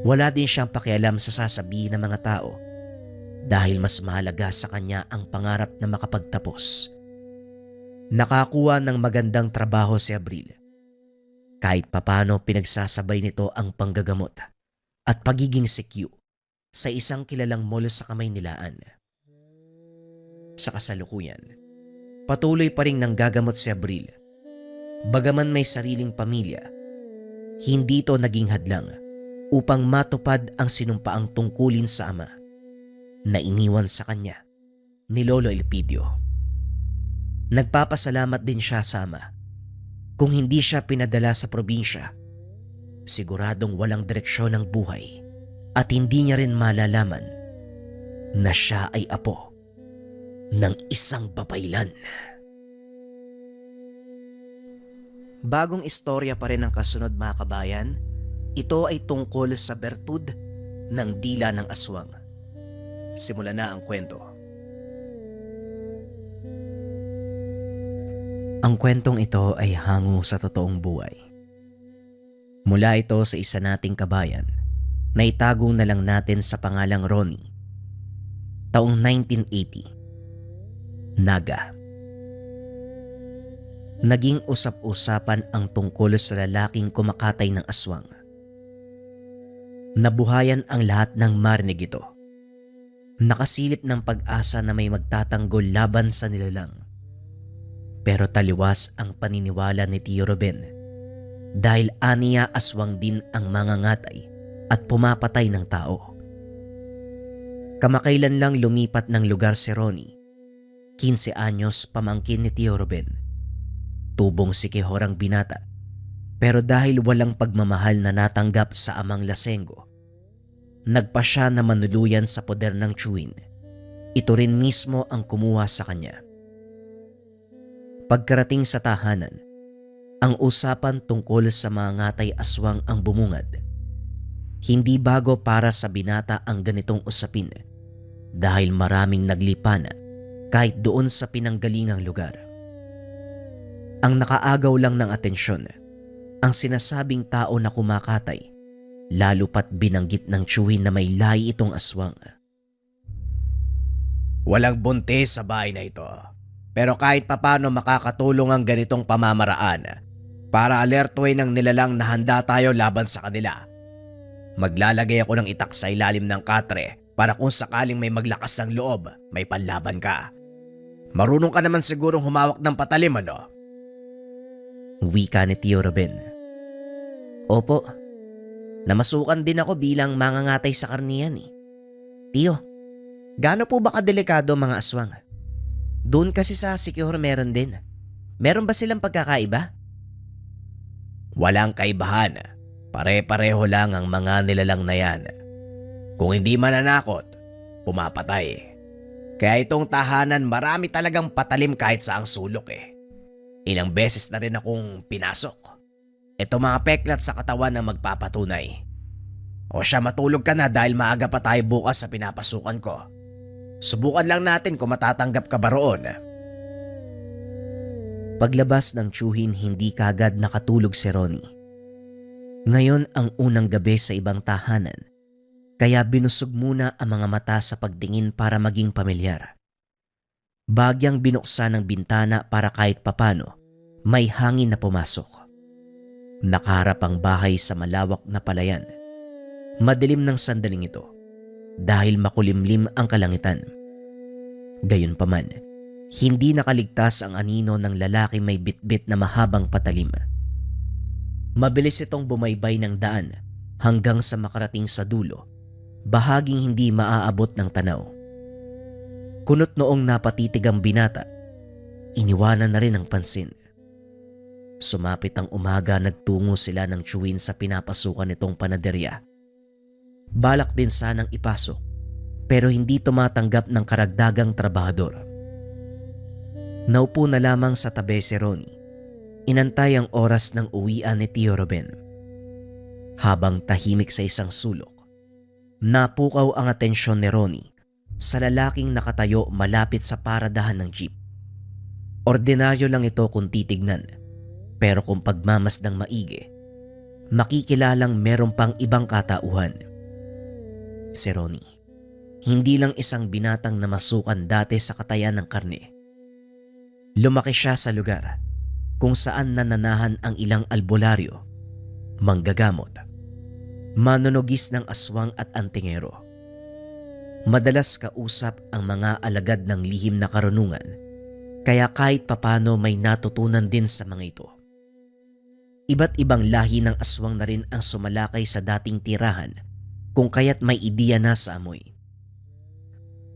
S1: Wala din siyang pakialam sa sasabihin ng mga tao dahil mas mahalaga sa kanya ang pangarap na makapagtapos. Nakakuha ng magandang trabaho si Abril. Kahit papano pinagsasabay nito ang panggagamot at pagiging CQ sa isang kilalang mall sa Kamaynilaan. Sa kasalukuyan, patuloy pa rin nanggagamot si Abril. Bagaman may sariling pamilya, hindi ito naging hadlang upang matupad ang sinumpaang tungkulin sa ama na iniwan sa kanya ni Lolo Elpidio. Nagpapasalamat din siya sa ama. Kung hindi siya pinadala sa probinsya, siguradong walang direksyon ng buhay at hindi niya rin malalaman na siya ay apo ng isang babaylan. Bagong istorya pa rin ang kasunod mga kabayan. Ito ay tungkol sa bertud ng dila ng aswang. Simulan na ang kwento. Ang kwentong ito ay hango sa totoong buhay. Mula ito sa isa nating kabayan na itago na lang natin sa pangalang Ronnie. Taong 1980. Naga. Naging usap-usapan ang tungkol sa lalaking kumakatay ng aswang. Nabuhayan ang lahat ng marinig ito. Nakasilip ng pag-asa na may magtatanggol laban sa nilalang. Pero taliwas ang paniniwala ni Tio Ruben dahil aniya aswang din ang mangangatay at pumapatay ng tao. Kamakailan lang lumipat ng lugar si Ronnie. 15 anyos pamangkin ni Tio Ruben. Tubong sikihorang binata. Pero dahil walang pagmamahal na natanggap sa amang Lasengo, nagpa siya na manuluyan sa poder ng Chewin. Ito rin mismo ang kumuha sa kanya. Pagkarating sa tahanan, ang usapan tungkol sa mga ngatay aswang ang bumungad. Hindi bago para sa binata ang ganitong usapin dahil maraming naglipana kahit doon sa pinanggalingang lugar. Ang nakaagaw lang ng atensyon, ang sinasabing tao na kumakatay, lalo pat binanggit ng Chewin na may lahi itong aswang.
S2: Walang buntis sa bahay na ito. Pero kahit papano makakatulong ang ganitong pamamaraan para alertuin ng nilalang na handa tayo laban sa kanila. Maglalagay ako ng itak sa ilalim ng katre para kung sakaling may maglakas ng loob, may panlaban ka. Marunong ka naman sigurong humawak ng patalim, ano?
S1: Wika ni Tio Ruben. Opo, namasukan din ako bilang mangangatay sa karniyan eh. Tio, gaano po ba kadelikado mga aswang? Doon kasi sa Sikihor meron din. Meron ba silang pagkakaiba?
S2: Walang kaibahan. Pare-pareho lang ang mga nilalang na yan. Kung hindi mananakot, pumapatay. Kaya itong tahanan marami talagang patalim kahit saang sulok eh. Ilang beses na rin akong pinasok. Ito mga peklat sa katawan na magpapatunay. O siya, matulog ka na dahil maaga pa tayo bukas sa pinapasukan ko. Subukan lang natin kung matatanggap ka ba roon.
S1: Paglabas ng tiyuhin, hindi kagad nakatulog si Ronnie. Ngayon ang unang gabi sa ibang tahanan, kaya binusog muna ang mga mata sa pagtingin para maging pamilyar. Bagyang binuksan ng bintana para kahit papano may hangin na pumasok. Nakaharap ang bahay sa malawak na palayan. Madilim ng sandaling ito dahil makulimlim ang kalangitan. Gayunpaman, hindi nakaligtas ang anino ng lalaki may bitbit na mahabang patalim. Mabilis itong bumaybay ng daan hanggang sa makarating sa dulo bahaging hindi maaabot ng tanaw. Kunot noong napatitig ang binata, iniwanan na rin ang pansin. Sumapit ang umaga, nagtungo sila ng tiyuhin sa pinapasukan nitong panaderya. Balak din sanang ipasok, pero hindi tumatanggap ng karagdagang trabahador. Naupo na lamang sa tabi si Ronnie. Inantay ang oras ng uwian ni Tio Ruben. Habang tahimik sa isang sulok, napukaw ang atensyon ni Ronnie sa lalaking nakatayo malapit sa paradahan ng jeep. Ordinaryo lang ito kung titignan, pero kung pagmamasdang maigi, makikilalang meron pang ibang katauhan. Si Ronnie, hindi lang isang binatang namasukan dati sa katayan ng karne. Lumaki siya sa lugar kung saan nananahan ang ilang albularyo, manggagamot, manunugis ng aswang at antingero. Madalas kausap ang mga alagad ng lihim na karunungan, kaya kahit papano may natutunan din sa mga ito. Iba't ibang lahi ng aswang na rin ang sumalakay sa dating tirahan, kung kaya't may ideya na sa amoy.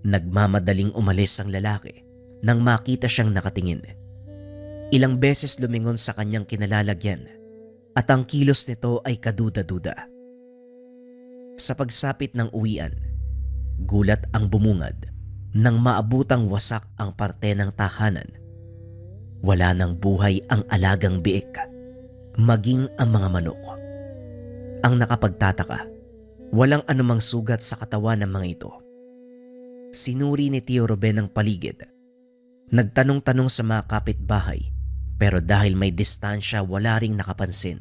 S1: Nagmamadaling umalis ang lalaki nang makita siyang nakatingin. Ilang beses lumingon sa kanyang kinalalagyan at ang kilos nito ay kaduda-duda. Sa pagsapit ng uwian, gulat ang bumungad nang maabutang wasak ang parte ng tahanan. Wala nang buhay ang alagang biik, maging ang mga manok. Ang nakapagtataka, walang anumang sugat sa katawan ng mga ito. Sinuri ni Tio Ruben ang paligid. Nagtanong-tanong sa mga kapitbahay, pero dahil may distansya wala ring nakapansin.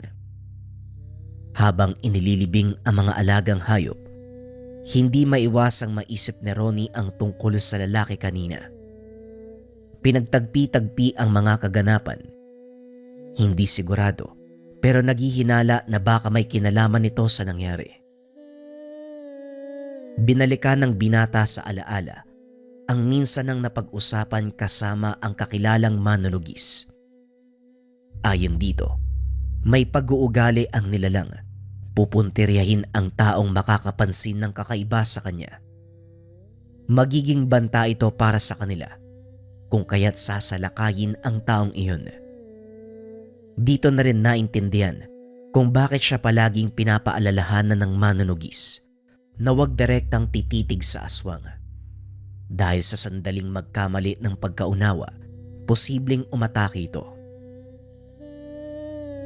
S1: Habang inililibing ang mga alagang hayop, hindi maiwasang maisip ni Ronnie ang tungkol sa lalaki kanina. Pinagtagpi-tagpi ang mga kaganapan. Hindi sigurado, pero naghihinala na baka may kinalaman nito sa nangyari. Binalikan ng binata sa alaala ang minsan nang napag-usapan kasama ang kakilalang manunugis. Ayon dito, may pag-uugali ang nilalang. Pupuntiryahin ang taong makakapansin ng kakaiba sa kanya. Magiging banta ito para sa kanila, kung kaya't sasalakayin ang taong iyon. Dito na rin naintindihan kung bakit siya palaging pinapaalalahanan ng manunugis na huwag direktang tititig sa aswang. Dahil sa sandaling magkamali ng pagkaunawa, posibleng umatake ito.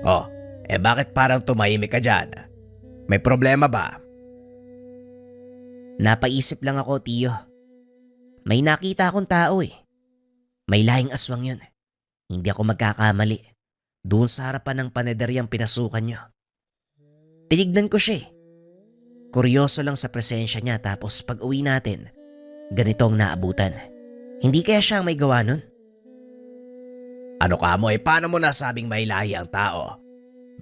S2: Oh, bakit parang tumahimik ka dyan? May problema ba?
S3: Napaisip lang ako, Tio. May nakita akong tao eh. May lahing aswang yun. Hindi ako magkakamali. Doon sa harapan ng panederyang pinasukan nyo. Tinignan ko siya eh. Kuryoso lang sa presensya niya, tapos pag uwi natin, ganito ang naabutan. Hindi kaya siya ang may gawa nun?
S2: Ano ka mo paano mo nasabing may lahi ang tao?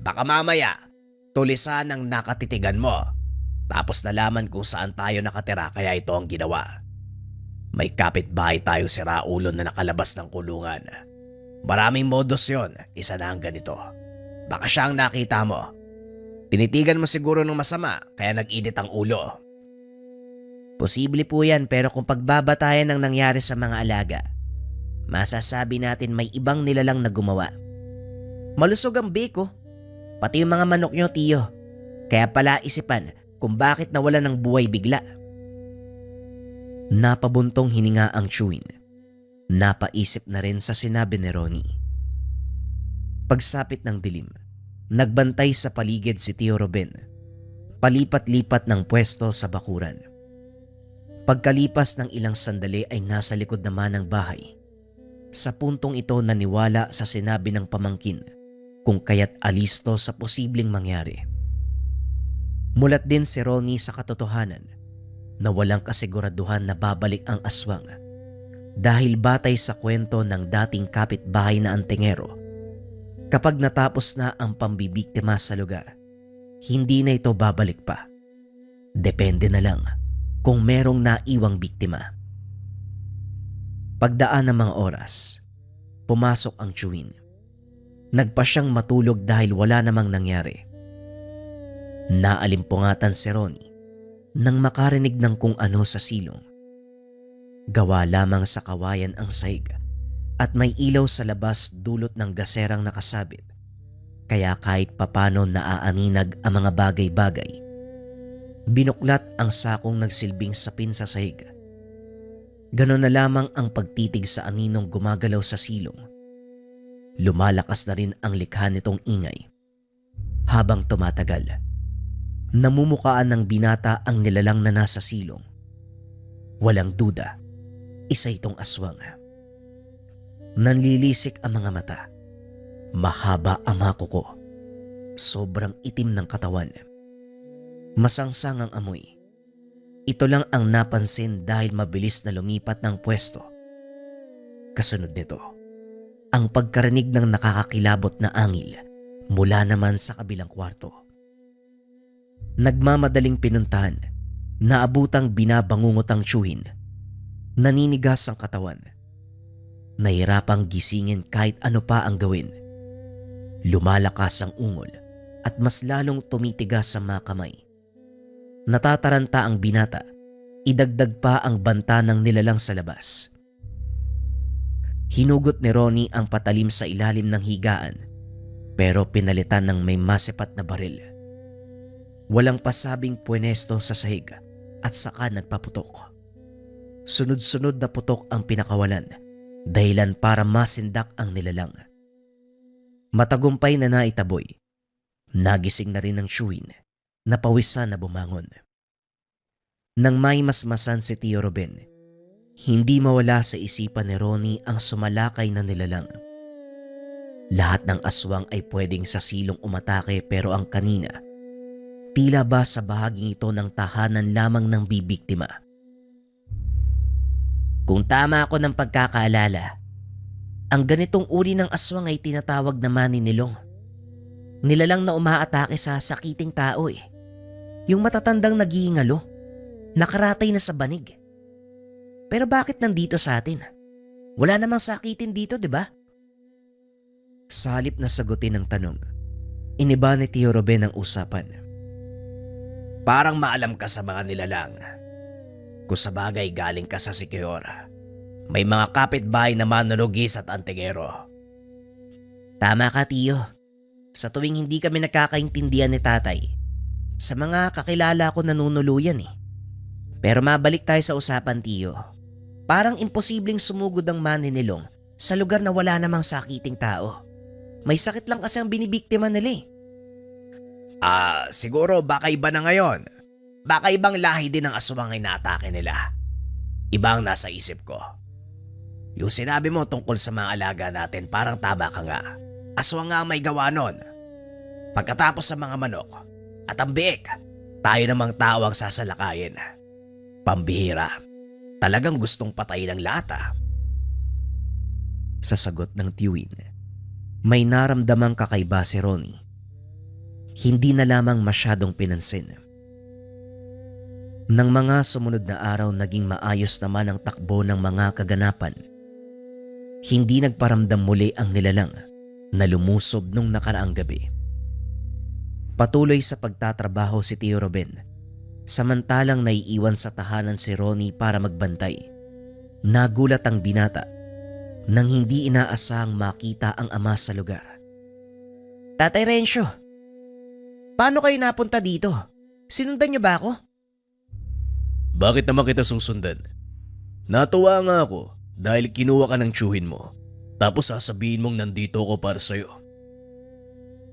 S2: Baka mamaya, tulisan ang nakatitigan mo. Tapos nalaman kung saan tayo nakatira kaya ito ang ginawa. May kapitbahay tayong siraulo na nakalabas ng kulungan. Maraming modus yon, isa na ang ganito. Baka siya ang nakita mo. Tinitigan mo siguro ng masama kaya nag-init ang ulo.
S3: Posible po yan, pero kung pagbabatayan ng nangyari sa mga alaga, masasabi natin may ibang nilalang na gumawa. Malusog ang biko, pati yung mga manok nyo, Tio. Kaya pala isipan kung bakit nawala ng buhay bigla.
S1: Napabuntong hininga ang tiyuhin. Napaisip na rin sa sinabi ni Ronnie. Pagsapit ng dilim, nagbantay sa paligid si Tio Ruben. Palipat-lipat ng pwesto sa bakuran. Pagkalipas ng ilang sandali ay nasa likod naman ng bahay. Sa puntong ito naniwala sa sinabi ng pamangkin, kung kaya't alisto sa posibleng mangyari. Mulat din si Ronnie sa katotohanan na walang kasiguraduhan na babalik ang aswang dahil batay sa kwento ng dating kapitbahay na antingero, kapag natapos na ang pambibiktima sa lugar, hindi na ito babalik pa. Depende na lang kung merong naiwang biktima. Pagdaan ng mga oras, pumasok ang tiyuhin. Nagpa siyang matulog dahil wala namang nangyari. Naalimpungatan si Ronnie nang makarinig ng kung ano sa silong. Gawa lamang sa kawayan ang sahig at may ilaw sa labas dulot ng gaserang nakasabit, kaya kahit papano naaaninag ang mga bagay-bagay. Binuklat ang sakong nagsilbing sapin sa sahig. Ganon na lamang ang pagtitig sa aninong gumagalaw sa silong. Lumalakas na rin ang likha nitong ingay. Habang tumatagal, namumukaan ng binata ang nilalang na nasa silong. Walang duda, isa itong aswang. Nanlilisik ang mga mata. Mahaba ang mga kuko. Sobrang itim ng katawan. Masangsang ang amoy. Ito lang ang napansin dahil mabilis na lumipat ng pwesto. Kasunod nito, ang pagkarinig ng nakakakilabot na angil mula naman sa kabilang kwarto. Nagmamadaling pinuntahan, naabutang binabangungot ang tiyuhin. Naninigas ang katawan. Nahirapang gisingin kahit ano pa ang gawin. Lumalakas ang ungol at mas lalong tumitigas sa mga kamay. Natataranta ang binata, idagdag pa ang banta ng nilalang sa labas. Hinugot ni Ronnie ang patalim sa ilalim ng higaan, pero pinalitan ng may masipat na baril. Walang pasabing pwenesto sa sahig at saka nagpaputok. Sunod-sunod na putok ang pinakawalan, dahilan para masindak ang nilalang. Matagumpay na naitaboy. Nagising na rin ng tiyuhin, napawisan na bumangon. Nang may masmasan si Tio Ruben, hindi mawala sa isipan ni Ronnie ang sumalakay na nilalang. Lahat ng aswang ay pwedeng sa silong umatake, pero ang kanina, tila ba sa bahaging ito ng tahanan lamang ng bibiktima. Kung tama ako ng pagkakaalala, ang ganitong uri ng aswang ay tinatawag na maninilong. Nilalang na umaatake sa sakiting tao eh. Yung matatandang naghihingalo, nakaratay na sa banig. Pero bakit nandito sa atin? Wala namang sakitin dito, di ba? Sa halip na sagutin ang tanong, iniba ni Tio Ruben ang usapan.
S2: Parang maalam ka sa mga nilalang. Kung sa bagay galing ka sa Siquijor, may mga kapitbahay na manunugis at antingero.
S3: Tama ka, Tio. Sa tuwing hindi kami nagkakaintindihan ni tatay, sa mga kakilala ko nanunuluyan eh. Pero mabalik tayo sa usapan, Tio. Parang imposibleng sumugod ang maninilong sa lugar na wala namang sakiting tao. May sakit lang kasi ang binibiktima nila eh.
S2: Siguro baka iba na ngayon. Baka ibang lahi din ng aswang ay naatake nila. Iba ang nasa isip ko. Yung sinabi mo tungkol sa mga alaga natin, parang tama ka nga. Aswang nga ang may gawa nun. Pagkatapos sa mga manok at ang biik, tayo namang tao ang sasalakayin. Pambihira. Talagang gustong patayin ang lahat.
S1: Sa sagot ng tiyuhin, may naramdamang kakaiba si Ronnie. Hindi na lamang masyadong pinansin. Nang mga sumunod na araw, naging maayos naman ang takbo ng mga kaganapan. Hindi nagparamdam muli ang nilalang na lumusob nung nakaraang gabi. Patuloy sa pagtatrabaho si Tio Ruben, samantalang naiiwan sa tahanan si Ronnie para magbantay. Nagulat ang binata nang hindi inaasahang makita ang ama sa lugar.
S3: Tatay Rencio, paano kayo napunta dito? Sinundan niyo ba ako?
S2: Bakit naman kita susundan? Natuwa nga ako dahil kinuha ka ng tiyuhin mo. Tapos sasabihin mong nandito ako para sa'yo.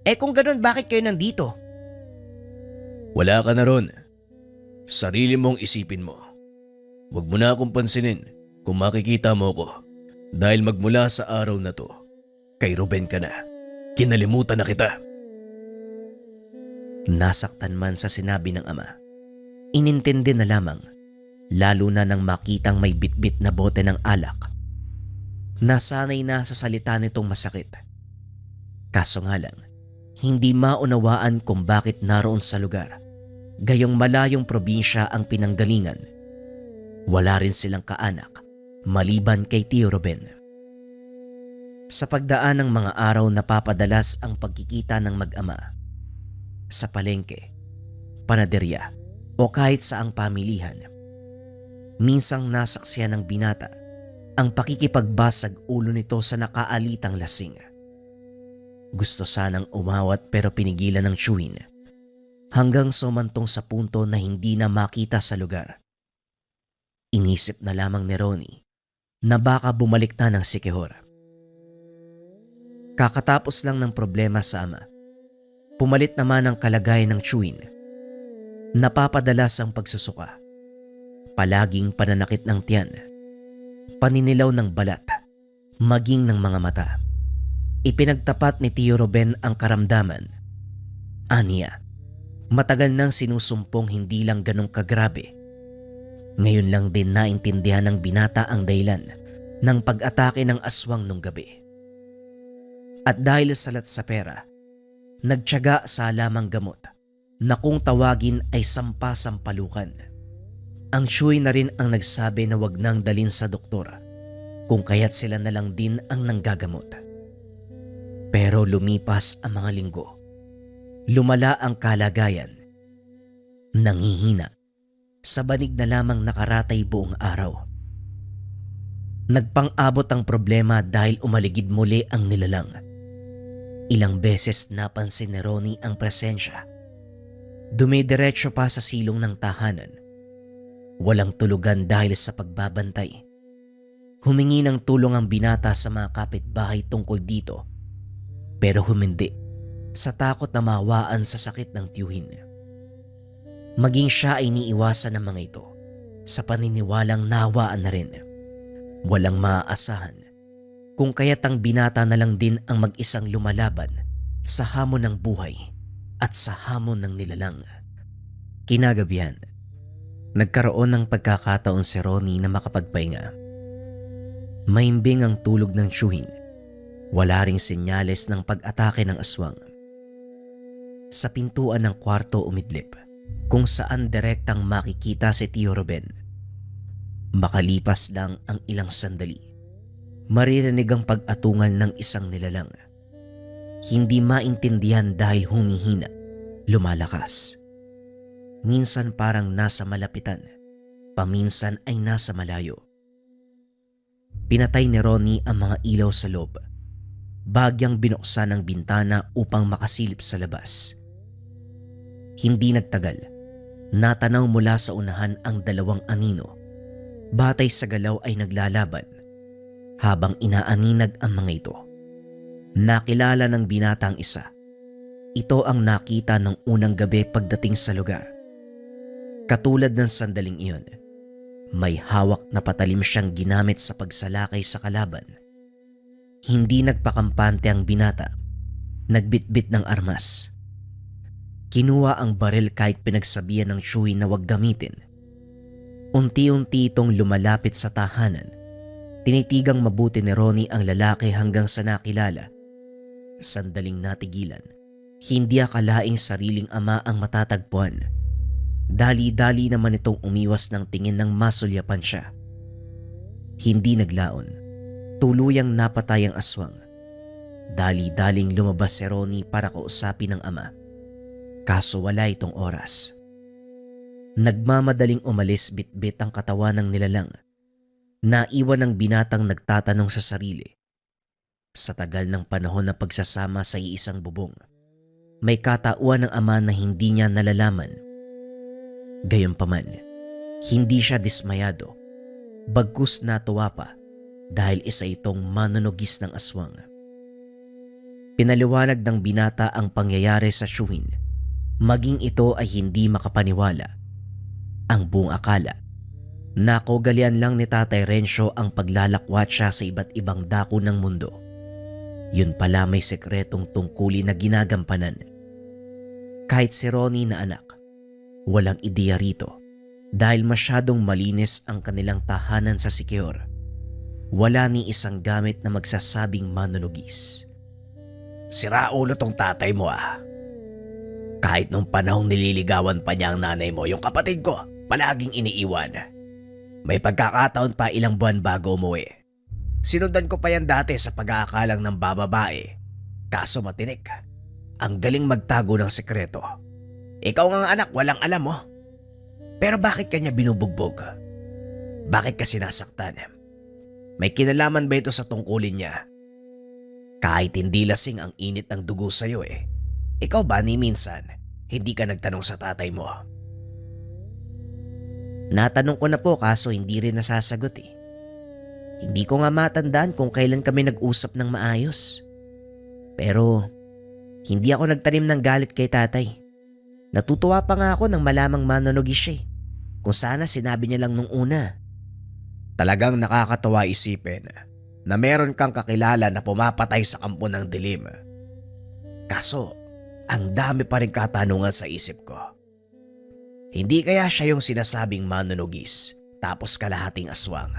S3: Eh kung ganun, bakit kayo nandito?
S2: Wala ka na ron. Sarili mong isipin mo. Huwag mo na akong pansinin kung makikita mo ko. Dahil magmula sa araw na to, kay Ruben ka na. Kinalimutan na kita.
S1: Nasaktan man sa sinabi ng ama, inintindi na lamang, lalo na nang makitang may bitbit na bote ng alak. Nasanay na sa salita nitong masakit. Kaso nga lang, hindi maunawaan kung bakit naroon sa lugar, gayong malayong probinsya ang pinanggalingan. Wala rin silang kaanak, maliban kay Tio Ruben. Sa pagdaan ng mga araw, napapadalas ang pagkikita ng mag-ama. Sa palengke, panaderya, o kahit saang pamilihan. Minsang nasaksiyan ng binata ang pakikipagbasag ulo nito sa nakaalitang lasing. Gusto sanang umawat pero pinigilan ng tiyuhin hanggang sumantong sa punto na hindi na makita sa lugar. Inisip na lamang ni Ronnie na baka bumalik na ng sikihor. Kakatapos lang ng problema sa ama, pumalit naman ang kalagayan ng tiyuhin. Napapadalas ang pagsusuka, palaging pananakit ng tiyan, paninilaw ng balat, maging ng mga mata. Ipinagtapat ni Tio Ruben ang karamdaman. Aniya, matagal nang sinusumpong hindi lang ganong kagrabe. Ngayon lang din naintindihan ng binata ang dahilan ng pag-atake ng aswang nung gabi. At dahil salat sa pera, nagtiyaga sa lamang gamot na kung tawagin ay sampa-sampalukan. Ang tiyuy na rin ang nagsabi na wag nang dalin sa doktor kung kaya't sila na lang din ang nanggagamot. Pero lumipas ang mga linggo. Lumala ang kalagayan. Nanghihina. Sa banig na lamang nakaratay buong araw. Nagpang-abot ang problema dahil umaligid muli ang nilalang. Ilang beses napansin ni Ronnie ang presensya. Dumidiretso pa sa silong ng tahanan. Walang tulugan dahil sa pagbabantay. Humingi ng tulong ang binata sa mga kapitbahay tungkol dito. Pero humindi sa takot na mawaan sa sakit ng tiyuhin. Maging siya ay iniiwasan ng mga ito sa paniniwalang nawaan na rin. Walang maaasahan kung kaya't ang binata na lang din ang mag-isang lumalaban sa hamon ng buhay at sa hamon ng nilalang. Kinagabihan, nagkaroon ng pagkakataon si Ronnie na makapagpahinga. Maimbing ang tulog ng tiyuhin. Wala ring senyales ng pag-atake ng aswang. Sa pintuan ng kwarto umidlip kung saan direktang makikita si Tio Ruben. Makalipas lang ang ilang sandali, maririnig ang pag-atungal ng isang nilalang. Hindi maintindihan dahil humihina, lumalakas. Minsan parang nasa malapitan, paminsan ay nasa malayo. Pinatay ni Ronnie ang mga ilaw sa loob. Bagyang binuksan ang bintana upang makasilip sa labas. Hindi nagtagal, natanaw mula sa unahan ang dalawang anino. Batay sa galaw ay naglalaban habang inaaninag ang mga ito. Nakilala ng binatang isa. Ito ang nakita ng unang gabi pagdating sa lugar. Katulad ng sandaling iyon, may hawak na patalim siyang ginamit sa pagsalakay sa kalaban. Hindi nagpakampante ang binata, nagbitbit ng armas. Kinuha ang baril kahit pinagsabihan ng tiyuhin na wag gamitin. Unti-unti itong lumalapit sa tahanan. Tinitigang mabuti ni Ronnie ang lalaki hanggang sa nakilala. Sandaling natigilan. Hindi akalaing sariling ama ang matatagpuan. Dali-dali naman itong umiwas ng tingin ng masulyapan siya. Hindi naglaon. Tuluyang napatay ang aswang. Dali-daling lumabas si Ronnie para kausapin ng ama. Kaso wala itong oras. Nagmamadaling umalis bitbit ang katawan ng nilalang. Naiwan ng binatang nagtatanong sa sarili. Sa tagal ng panahon na pagsasama sa iisang bubong, may katauhan ng ama na hindi niya nalalaman. Gayunpaman, hindi siya dismayado. Bagkus natuwa pa dahil isa itong manunugis ng aswang. Pinaliwanag ng binata ang pangyayari sa tiyuhin. Maging ito ay hindi makapaniwala. Ang buong akala, nakogalian lang ni Tatay Rencio ang paglalakwat siya sa iba't ibang dako ng mundo. Yun pala may sekretong tungkulin na ginagampanan. Kahit si Ronnie na anak, walang ideya rito dahil masyadong malinis ang kanilang tahanan sa Siquijor. Wala ni isang gamit na magsasabing manunugis.
S2: Sira ulo tong tatay mo ah. Kahit nung panahong nililigawan pa niya ang nanay mo, yung kapatid ko, palaging iniiwan. May pagkakataon pa ilang buwan bago umuwi. Sinundan ko pa yan dati sa pag-aakalang ng bababae. Kaso matinik. Ang galing magtago ng sekreto. Ikaw nga anak, walang alam mo.
S3: Pero bakit kanya binubugbog? Bakit ka sinasaktan? May kinalaman ba ito sa tungkulin niya? Kahit hindi lasing ang init ng dugo sa'yo Ikaw ba ni minsan, hindi ka nagtanong sa tatay mo?
S1: Natanong ko na po kaso hindi rin nasasagot Hindi ko nga matandaan kung kailan kami nag-usap ng maayos. Pero hindi ako nagtanim ng galit kay tatay. Natutuwa pa nga ako nang malamang manonogis siya kung sana sinabi niya lang nung una.
S3: Talagang nakakatawa isipin na meron kang kakilala na pumapatay sa kampo ng dilim. Kaso, ang dami pa rin katanungan sa isip ko. Hindi kaya siya yung sinasabing manunugis tapos kalahating aswang?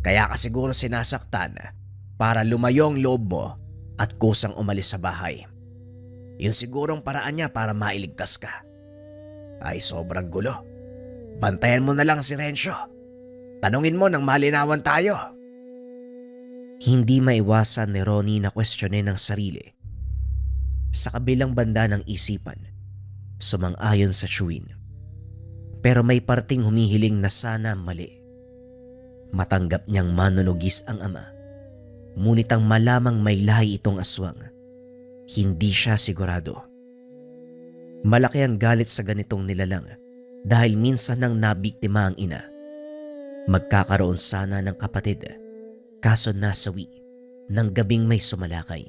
S3: Kaya ka siguro sinasaktan para lumayo ang loob mo at kusang umalis sa bahay. Yun sigurong paraan niya para mailigtas ka. Ay sobrang gulo. Bantayan mo na lang si Rencio. Tanungin mo nang malinawan tayo.
S1: Hindi maiwasan ni Ronnie na kwestiyonin ang sarili. Sa kabilang banda ng isipan, sumang-ayon sa chewin. Pero may parting humihiling na sana mali. Matanggap niyang manunugis ang ama. Ngunit ang malamang may lahi itong aswang, hindi siya sigurado. Malaki ang galit sa ganitong nilalang dahil minsan nang nabiktima ang ina. Magkakaroon sana ng kapatid, kaso nasawi ng gabing may sumalakay.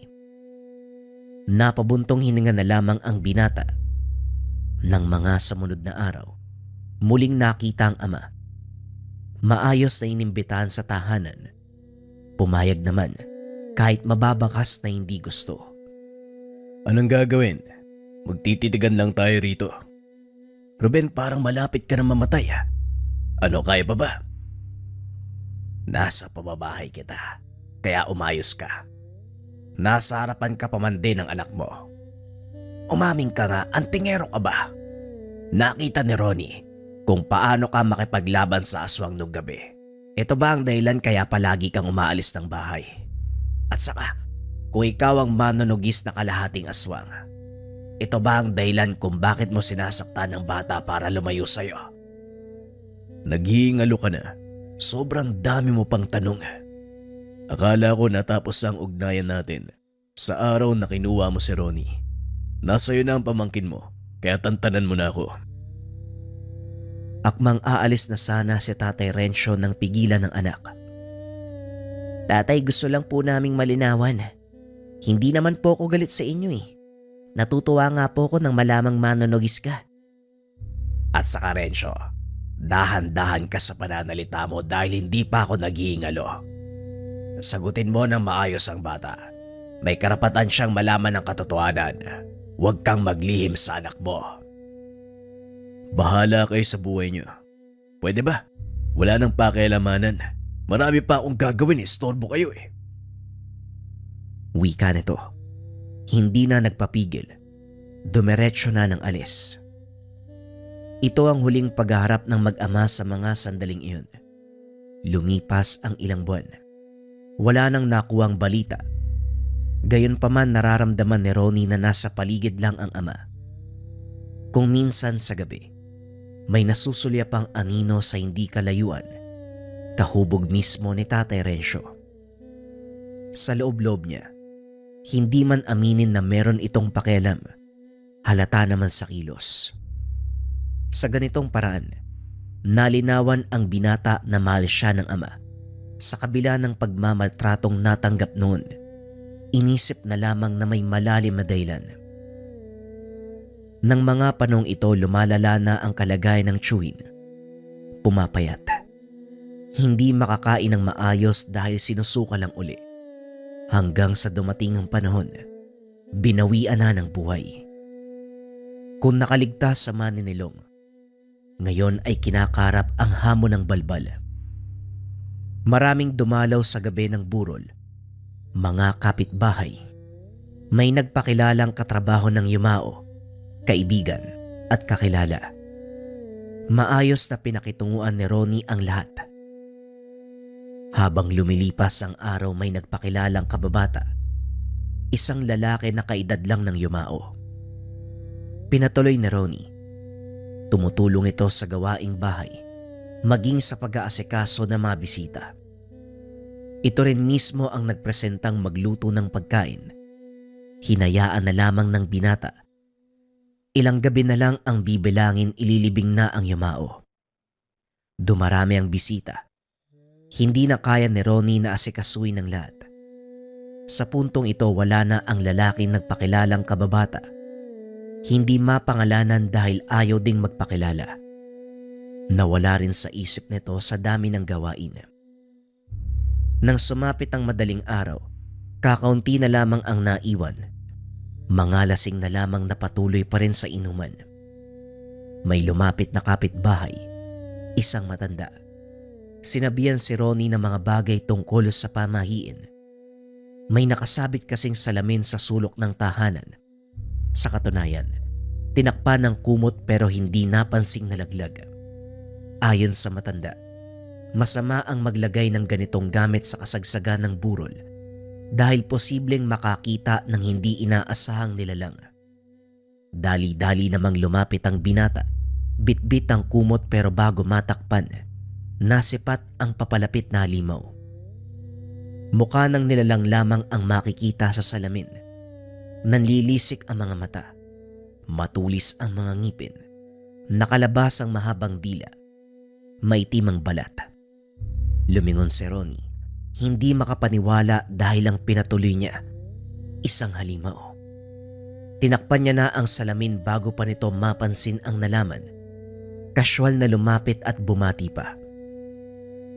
S1: Napabuntong hininga na lamang ang binata. Nang mga sumunod na araw, muling nakita ang ama. Maayos na inimbitahan sa tahanan. Pumayag naman kahit mababakas na hindi gusto.
S2: Anong gagawin? Magtititigan lang tayo rito.
S3: Ruben, parang malapit ka na mamatay Ano, kaya pa ba? Nasa pababahay kita, kaya umayos ka. Nasa harapan ka pa man din ng anak mo. Umaming ka nga, antingero ka ba? Nakita ni Ronnie kung paano ka makipaglaban sa aswang nung gabi. Ito ba ang dahilan kaya palagi kang umaalis ng bahay? At saka, kung ikaw ang manunugis na kalahating aswang, ito ba ang dahilan kung bakit mo sinasaktan ng bata para lumayo sa'yo?
S2: Naghihingalo ka na.
S3: Sobrang dami mo pang tanong.
S2: Akala ko natapos ang ugnayan natin sa araw na kinuha mo si Ronnie. Nasa'yo na ang pamangkin mo, kaya tantanan mo na ako.
S1: Akmang aalis na sana si Tatay Rencio nang pigilan ng anak. Tatay, gusto lang po naming malinawan. Hindi naman po ako galit sa inyo Natutuwa nga po ako nang malamang manonogis ka.
S3: At saka Rencio, dahan-dahan ka sa pananalita mo dahil hindi pa ako naghihingalo. Sagutin mo ng maayos ang bata. May karapatan siyang malaman ng katotohanan. Huwag kang maglihim sa anak mo.
S2: Bahala kayo sa buhay niyo. Pwede ba? Wala nang pakialamanan. Marami pa akong gagawin, istorbo kayo
S1: Wika nito. Hindi na nagpapigil. Dumiretso na ng alis. Ito ang huling paghaharap ng mag-ama sa mga sandaling iyon. Lumipas ang ilang buwan. Wala nang nakuwang balita. Gayunpaman nararamdaman ni Ronnie na nasa paligid lang ang ama. Kung minsan sa gabi, may nasusulya pang anino sa hindi kalayuan, kahubog mismo ni Tatay Rencio. Sa loob-loob niya, hindi man aminin na meron itong pakialam, halata naman sa kilos. Sa ganitong paraan, nalinawan ang binata na mahal siya ng ama. Sa kabila ng pagmamaltratong natanggap noon, inisip na lamang na may malalim na dahilan. Nang mga panong ito lumalala na ang kalagayan ng chewin, pumapayat. Hindi makakain ng maayos dahil sinusuka lang uli. Hanggang sa dumating ang panahon, binawian na ng buhay. Kung nakaligtas sa maninilong, ngayon ay kinakarap ang hamon ng balbal. Maraming dumalaw sa gabi ng burol, mga kapitbahay. May nagpakilalang katrabaho ng yumao, kaibigan at kakilala. Maayos na pinakitunguan ni Ronnie ang lahat. Habang lumilipas ang araw, may nagpakilalang kababata, isang lalaki na kaedad lang ng yumao. Pinatuloy ni Ronnie, Tumutulong ito sa gawaing bahay, maging sa pag-aasikaso ng mga bisita. Ito rin mismo ang nagpresentang magluto ng pagkain. Hinayaan na lamang ng binata. Ilang gabi na lang ang bibilangin ililibing na ang yumao. Dumarami ang bisita. Hindi na kaya ni Ronnie na asikasuin ng lahat. Sa puntong ito wala na ang lalaking nagpakilalang kababata. Hindi mapangalanan dahil ayaw ding magpakilala. Nawala rin sa isip nito sa dami ng gawain. Nang sumapit ang madaling araw, kakaunti na lamang ang naiwan. Mga lasing na lamang na patuloy pa rin sa inuman. May lumapit na kapitbahay, isang matanda. Sinabihan si Ronnie ng mga bagay tungkol sa pamahiin. May nakasabit kasing salamin sa sulok ng tahanan. Sa katunayan, tinakpan ng kumot pero hindi napansing nalaglag. Ayon sa matanda, masama ang maglagay ng ganitong gamit sa kasagsagan ng burol dahil posibleng makakita ng hindi inaasahang nilalang. Dali-dali namang lumapit ang binata, bitbit ang kumot pero bago matakpan, nasipat ang papalapit na halimaw. Mukha ng nilalang lamang ang makikita sa salamin. Nanlilisik ang mga mata, matulis ang mga ngipin, nakalabas ang mahabang dila, maitim ang balat. Lumingon si Ronnie, hindi makapaniwala dahil ang pinatuloy niya, isang halimaw. Tinakpan niya na ang salamin bago pa nito mapansin ang nalaman. Kasyual na lumapit at bumati pa.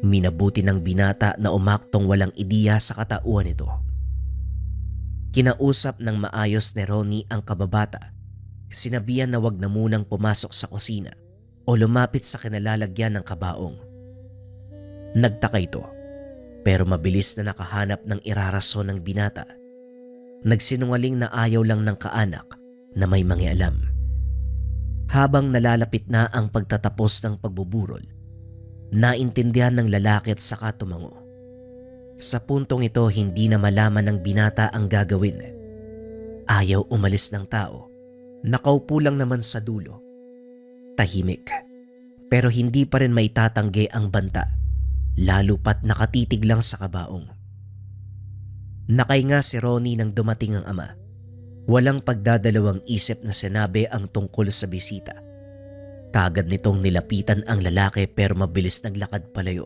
S1: Minabuti ng binata na umaktong walang ideya sa katauhan nito. Kinausap ng maayos ni Ronnie ang kababata. Sinabihan na wag na munang pumasok sa kusina o lumapit sa kinalalagyan ng kabaong. Nagtaka ito, pero mabilis na nakahanap ng irarason ng binata. Nagsinungaling na ayaw lang ng kaanak na may mangialam. Habang nalalapit na ang pagtatapos ng pagbuburol, naintindihan ng lalaki at saka tumango. Sa puntong ito hindi na malaman ng binata ang gagawin. Ayaw umalis ng tao. Nakaupo lang naman sa dulo. Tahimik. Pero hindi pa rin maitatanggi ang banta. Lalo pat nakatitig lang sa kabaong. Nakahinga si Ronnie nang dumating ang ama. Walang pagdadalawang isip na sinabi ang tungkol sa bisita. Kagad nitong nilapitan ang lalaki pero mabilis naglakad palayo.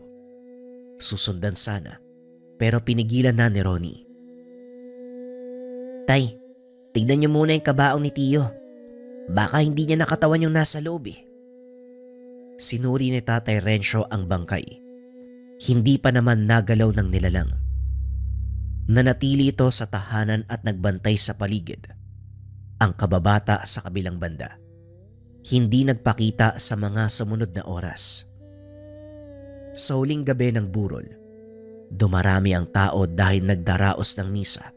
S1: Susundan sana pero pinigilan na ni Ronnie.
S3: Tay, tignan niyo muna yung kabaong ni Tiyo. Baka hindi niya nakatawan yung nasa loob eh.
S1: Sinuri ni Tatay Rencio ang bangkay. Hindi pa naman nagalaw ng nilalang. Nanatili ito sa tahanan at nagbantay sa paligid. Ang kababata sa kabilang banda. Hindi nagpakita sa mga sumunod na oras. Sa huling gabi ng burol, dumarami ang tao dahil nagdaraos ng misa.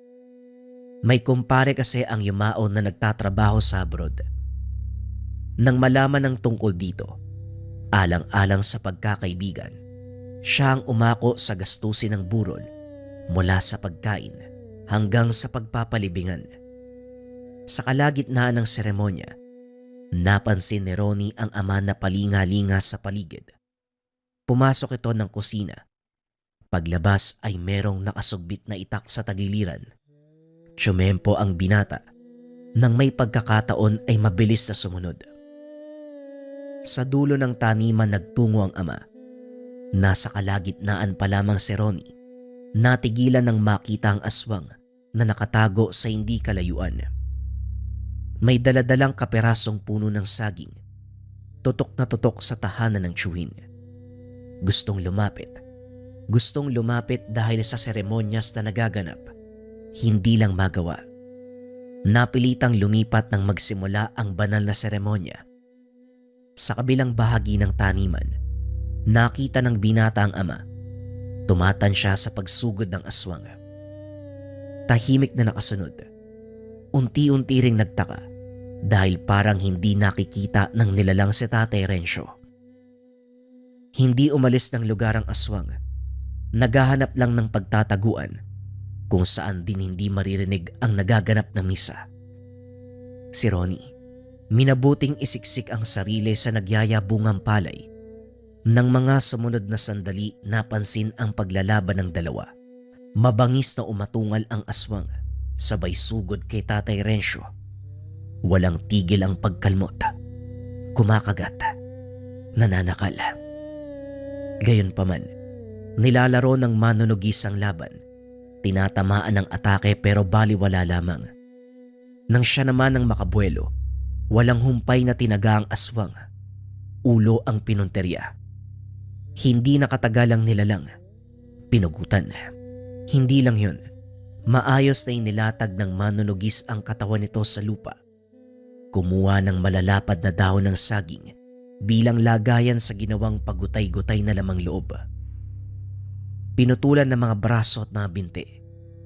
S1: May kumpare kasi ang yumao na nagtatrabaho sa abroad. Nang malaman ng tungkol dito, alang-alang sa pagkakaibigan, siya ang umako sa gastusin ng burol mula sa pagkain hanggang sa pagpapalibingan. Sa kalagitnaan ng seremonya, napansin ni Ronnie ang ama na palinga-linga sa paligid. Pumasok ito ng kusina. Paglabas ay merong nakasugbit na itak sa tagiliran. Tsumempo ang binata. Nang may pagkakataon ay mabilis na sumunod. Sa dulo ng taniman nagtungo ang ama. Nasa kalagitnaan pa lamang si Ronnie. Natigilan ng makita ang aswang na nakatago sa hindi kalayuan. May daladalang kaperasong puno ng saging. Tutok na tutok sa tahanan ng tiyuhin. Gustong lumapit. Gustong lumapit dahil sa seremonyas na nagaganap. Hindi lang magawa. Napilitang lumipat nang magsimula ang banal na seremonya. Sa kabilang bahagi ng taniman, nakita ng binata ang ama. Tumatansya sa pagsugod ng aswang. Tahimik na nakasunod. Unti-unti ring nagtaka dahil parang hindi nakikita ng nilalang si Tatay Rencio. Hindi umalis ng lugar ang aswang. Naghahanap lang ng pagtataguan kung saan din hindi maririnig ang nagaganap na misa. Si Ronnie, Minabuting isiksik ang sarili sa nagyayabungang palay. Nang mga sumunod na sandali, napansin ang paglalaban ng dalawa. Mabangis na umatungal ang aswang, sabay sugod kay Tatay Rencio. Walang tigil ang pagkalmot. Kumakagat. Nananakal. Gayunpaman, nilalaro ng manunugis ang laban. Tinatamaan ng atake pero baliwala lamang. Nang siya naman ang makabuelo, walang humpay na tinaga ang aswang. Ulo ang pinunterya. Hindi nakatagalang nilalang. Pinugutan. Hindi lang yun. Maayos na inilatag ng manunugis ang katawan nito sa lupa. Kumuha ng malalapad na dahon ng saging bilang lagayan sa ginawang pagutay-gutay na lamang loob. Pinutulan ng mga braso at mga binti.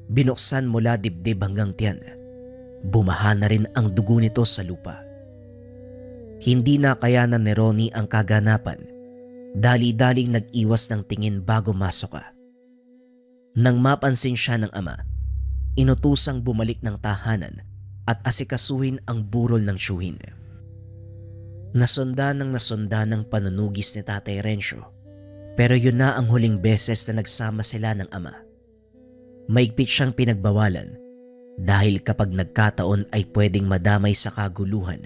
S1: Binuksan mula dibdib hanggang tiyan. Bumaha na rin ang dugo nito sa lupa. Hindi na kayanan ni Ronnie ang kaganapan. Dali-daling nag-iwas ng tingin bago masok. Nang mapansin siya ng ama, inutusang bumalik ng tahanan at asikasuhin ang burol ng tiyuhin. Nasundan ng panunugis ni Tatay Rencio, pero yun na ang huling beses na nagsama sila ng ama. Maigpit siyang pinagbawalan dahil kapag nagkataon ay pwedeng madamay sa kaguluhan.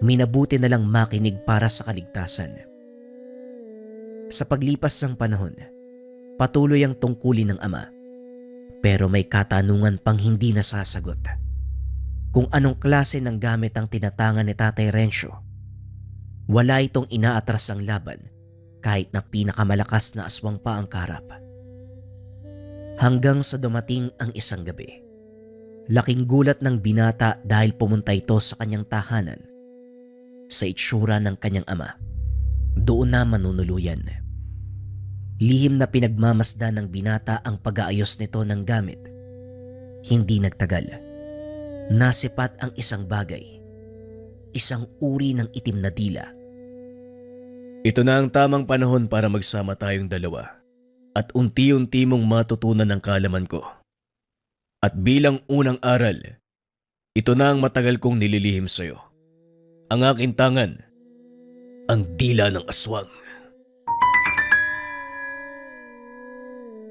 S1: Minabuti na lang makinig para sa kaligtasan. Sa paglipas ng panahon, patuloy ang tungkulin ng ama, pero may katanungan pang hindi nasasagot. Kung anong klase ng gamit ang tinatangan ni Tatay Rencio. Wala itong inaatras ang laban kahit na pinakamalakas na aswang pa ang kaharap. Hanggang sa dumating ang isang gabi. Laking gulat ng binata dahil pumunta ito sa kanyang tahanan. Sa itsura ng kanyang ama, doon na manunuluyan. Lihim na pinagmamasdan ng binata ang pag-aayos nito ng gamit. Hindi nagtagal. Nasipat ang isang bagay. Isang uri ng itim na dila.
S2: Ito na ang tamang panahon para magsama tayong dalawa at unti-unti mong matutunan ang kaalaman ko. At bilang unang aral, ito na ang matagal kong nililihim sa'yo. Ang aking tangan, ang dila ng aswang.